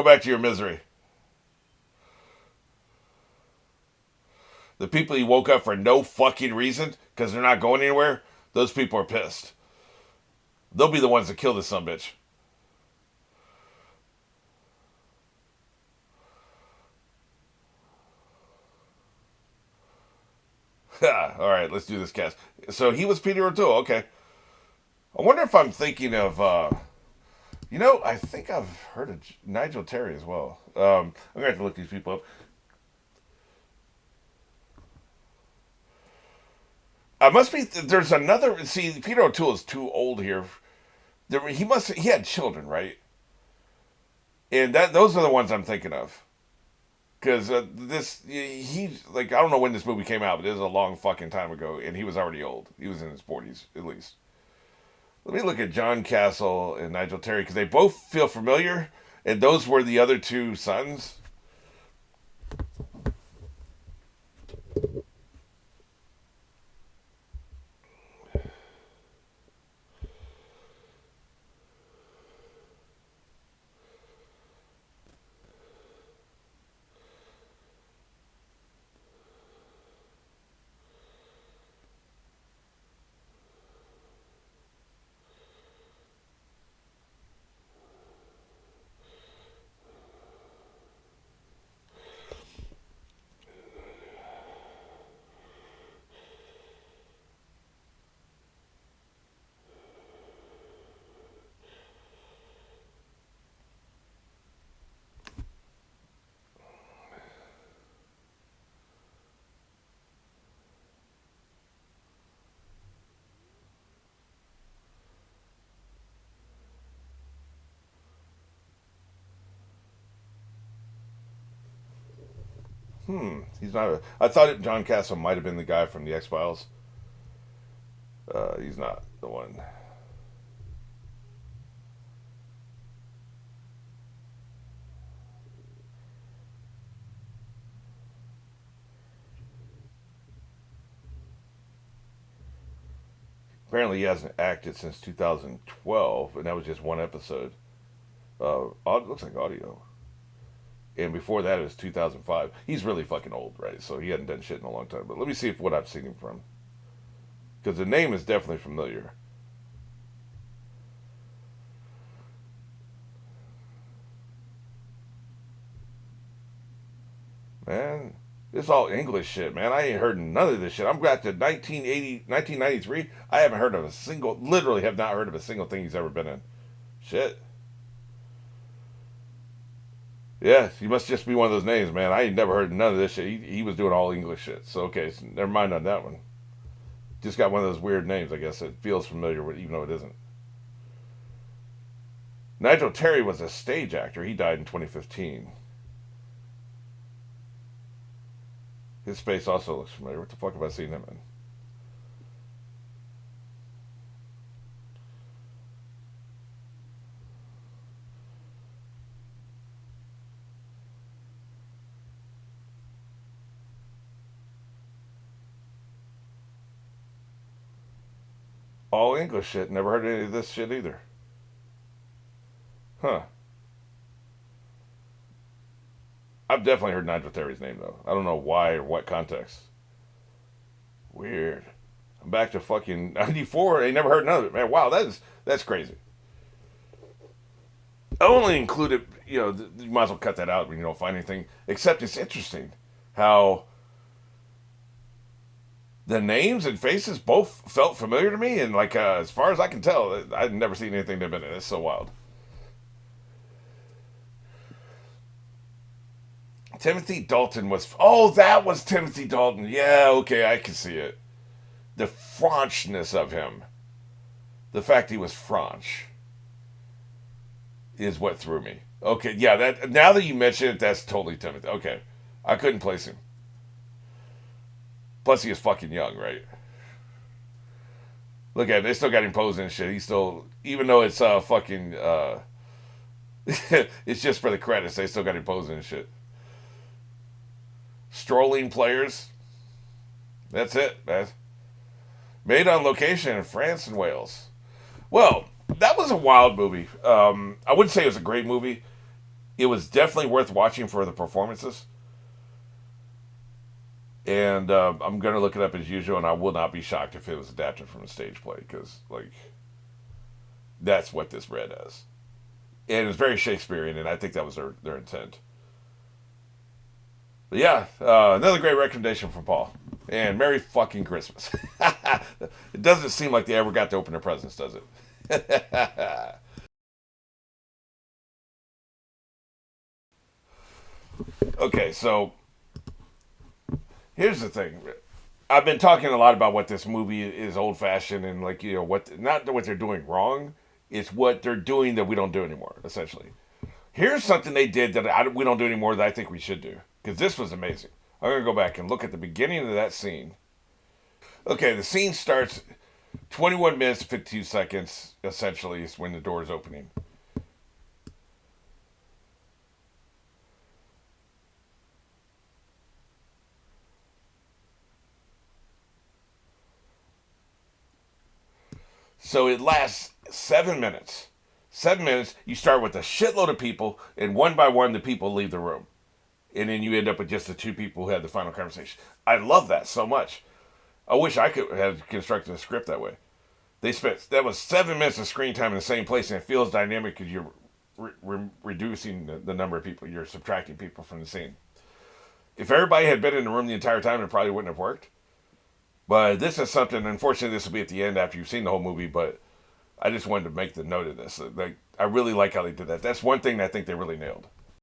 back to your misery. The people you woke up for no fucking reason because they're not going anywhere, those people are pissed. They'll be the ones that kill this son bitch. All right, let's do this cast. So he was Peter O'Toole. Okay. I wonder if I'm thinking of. I think I've heard of Nigel Terry as well. I'm gonna have to look these people up. I must be. There's another. See, Peter O'Toole is too old here. He had children, right? And those are the ones I'm thinking of. Because he like I don't know when this movie came out, but it was a long fucking time ago, and he was already old. He was in his 40s at least. Let me look at John Castle and Nigel Terry because they both feel familiar, and those were the other two sons. He's not. I thought John Castle might have been the guy from the X Files. He's not the one. Apparently, he hasn't acted since 2012, and that was just one episode. Looks like audio. And before that, it was 2005. He's really fucking old, right? So he hadn't done shit in a long time. But let me see if what I've seen him from, because the name is definitely familiar. Man, it's all English shit, man. I ain't heard none of this shit. I'm back to 1993. I haven't heard of a single, literally have not heard of a single thing he's ever been in. Shit. Yeah, he must just be one of those names, man. I ain't never heard none of this shit. He was doing all English shit. So, okay, so never mind on that one. Just got one of those weird names, I guess. It feels familiar, even though it isn't. Nigel Terry was a stage actor. He died in 2015. His face also looks familiar. What the fuck have I seen him in? All English shit. Never heard any of this shit either. Huh. I've definitely heard Nigel Terry's name though. I don't know why or what context. Weird. I'm back to fucking 94. I never heard none of it, man. Wow, that's crazy. I only included, you might as well cut that out when you don't find anything. Except it's interesting how the names and faces both felt familiar to me, and like as far as I can tell, I'd never seen anything that been in it. It's so wild. Timothy Dalton was. Oh, that was Timothy Dalton. Yeah, okay, I can see it. The Frenchness of him, the fact he was French, is what threw me. Okay, yeah, that now that you mention it, that's totally Timothy. Okay, I couldn't place him. Plus, he is fucking young, right? Look at it, they still got him posing and shit. He's still, even though it's fucking, it's just for the credits. They still got him posing and shit. Strolling players. That's it, man. Made on location in France and Wales. Well, that was a wild movie. I wouldn't say it was a great movie. It was definitely worth watching for the performances. And I'm going to look it up as usual, and I will not be shocked if it was adapted from a stage play, because, like, that's what this read as. And it's very Shakespearean, and I think that was their intent. But yeah, another great recommendation from Paul. And Merry fucking Christmas. It doesn't seem like they ever got to open their presents, does it? Okay, so here's the thing. I've been talking a lot about what this movie is old fashioned and like what not what they're doing wrong. It's what they're doing that we don't do anymore. Essentially, here's something they did that we don't do anymore that I think we should do because this was amazing. I'm gonna go back and look at the beginning of that scene. Okay, the scene starts 21 minutes 52 seconds. Essentially, is when the door is opening. So it lasts 7 minutes. 7 minutes, you start with a shitload of people, and one by one, the people leave the room. And then you end up with just the two people who had the final conversation. I love that so much. I wish I could have constructed a script that way. That was 7 minutes of screen time in the same place, and it feels dynamic because you're reducing the number of people. You're subtracting people from the scene. If everybody had been in the room the entire time, it probably wouldn't have worked. But this is something, unfortunately, this will be at the end after you've seen the whole movie, but I just wanted to make the note of this. Like, I really like how they did that. That's one thing that I think they really nailed.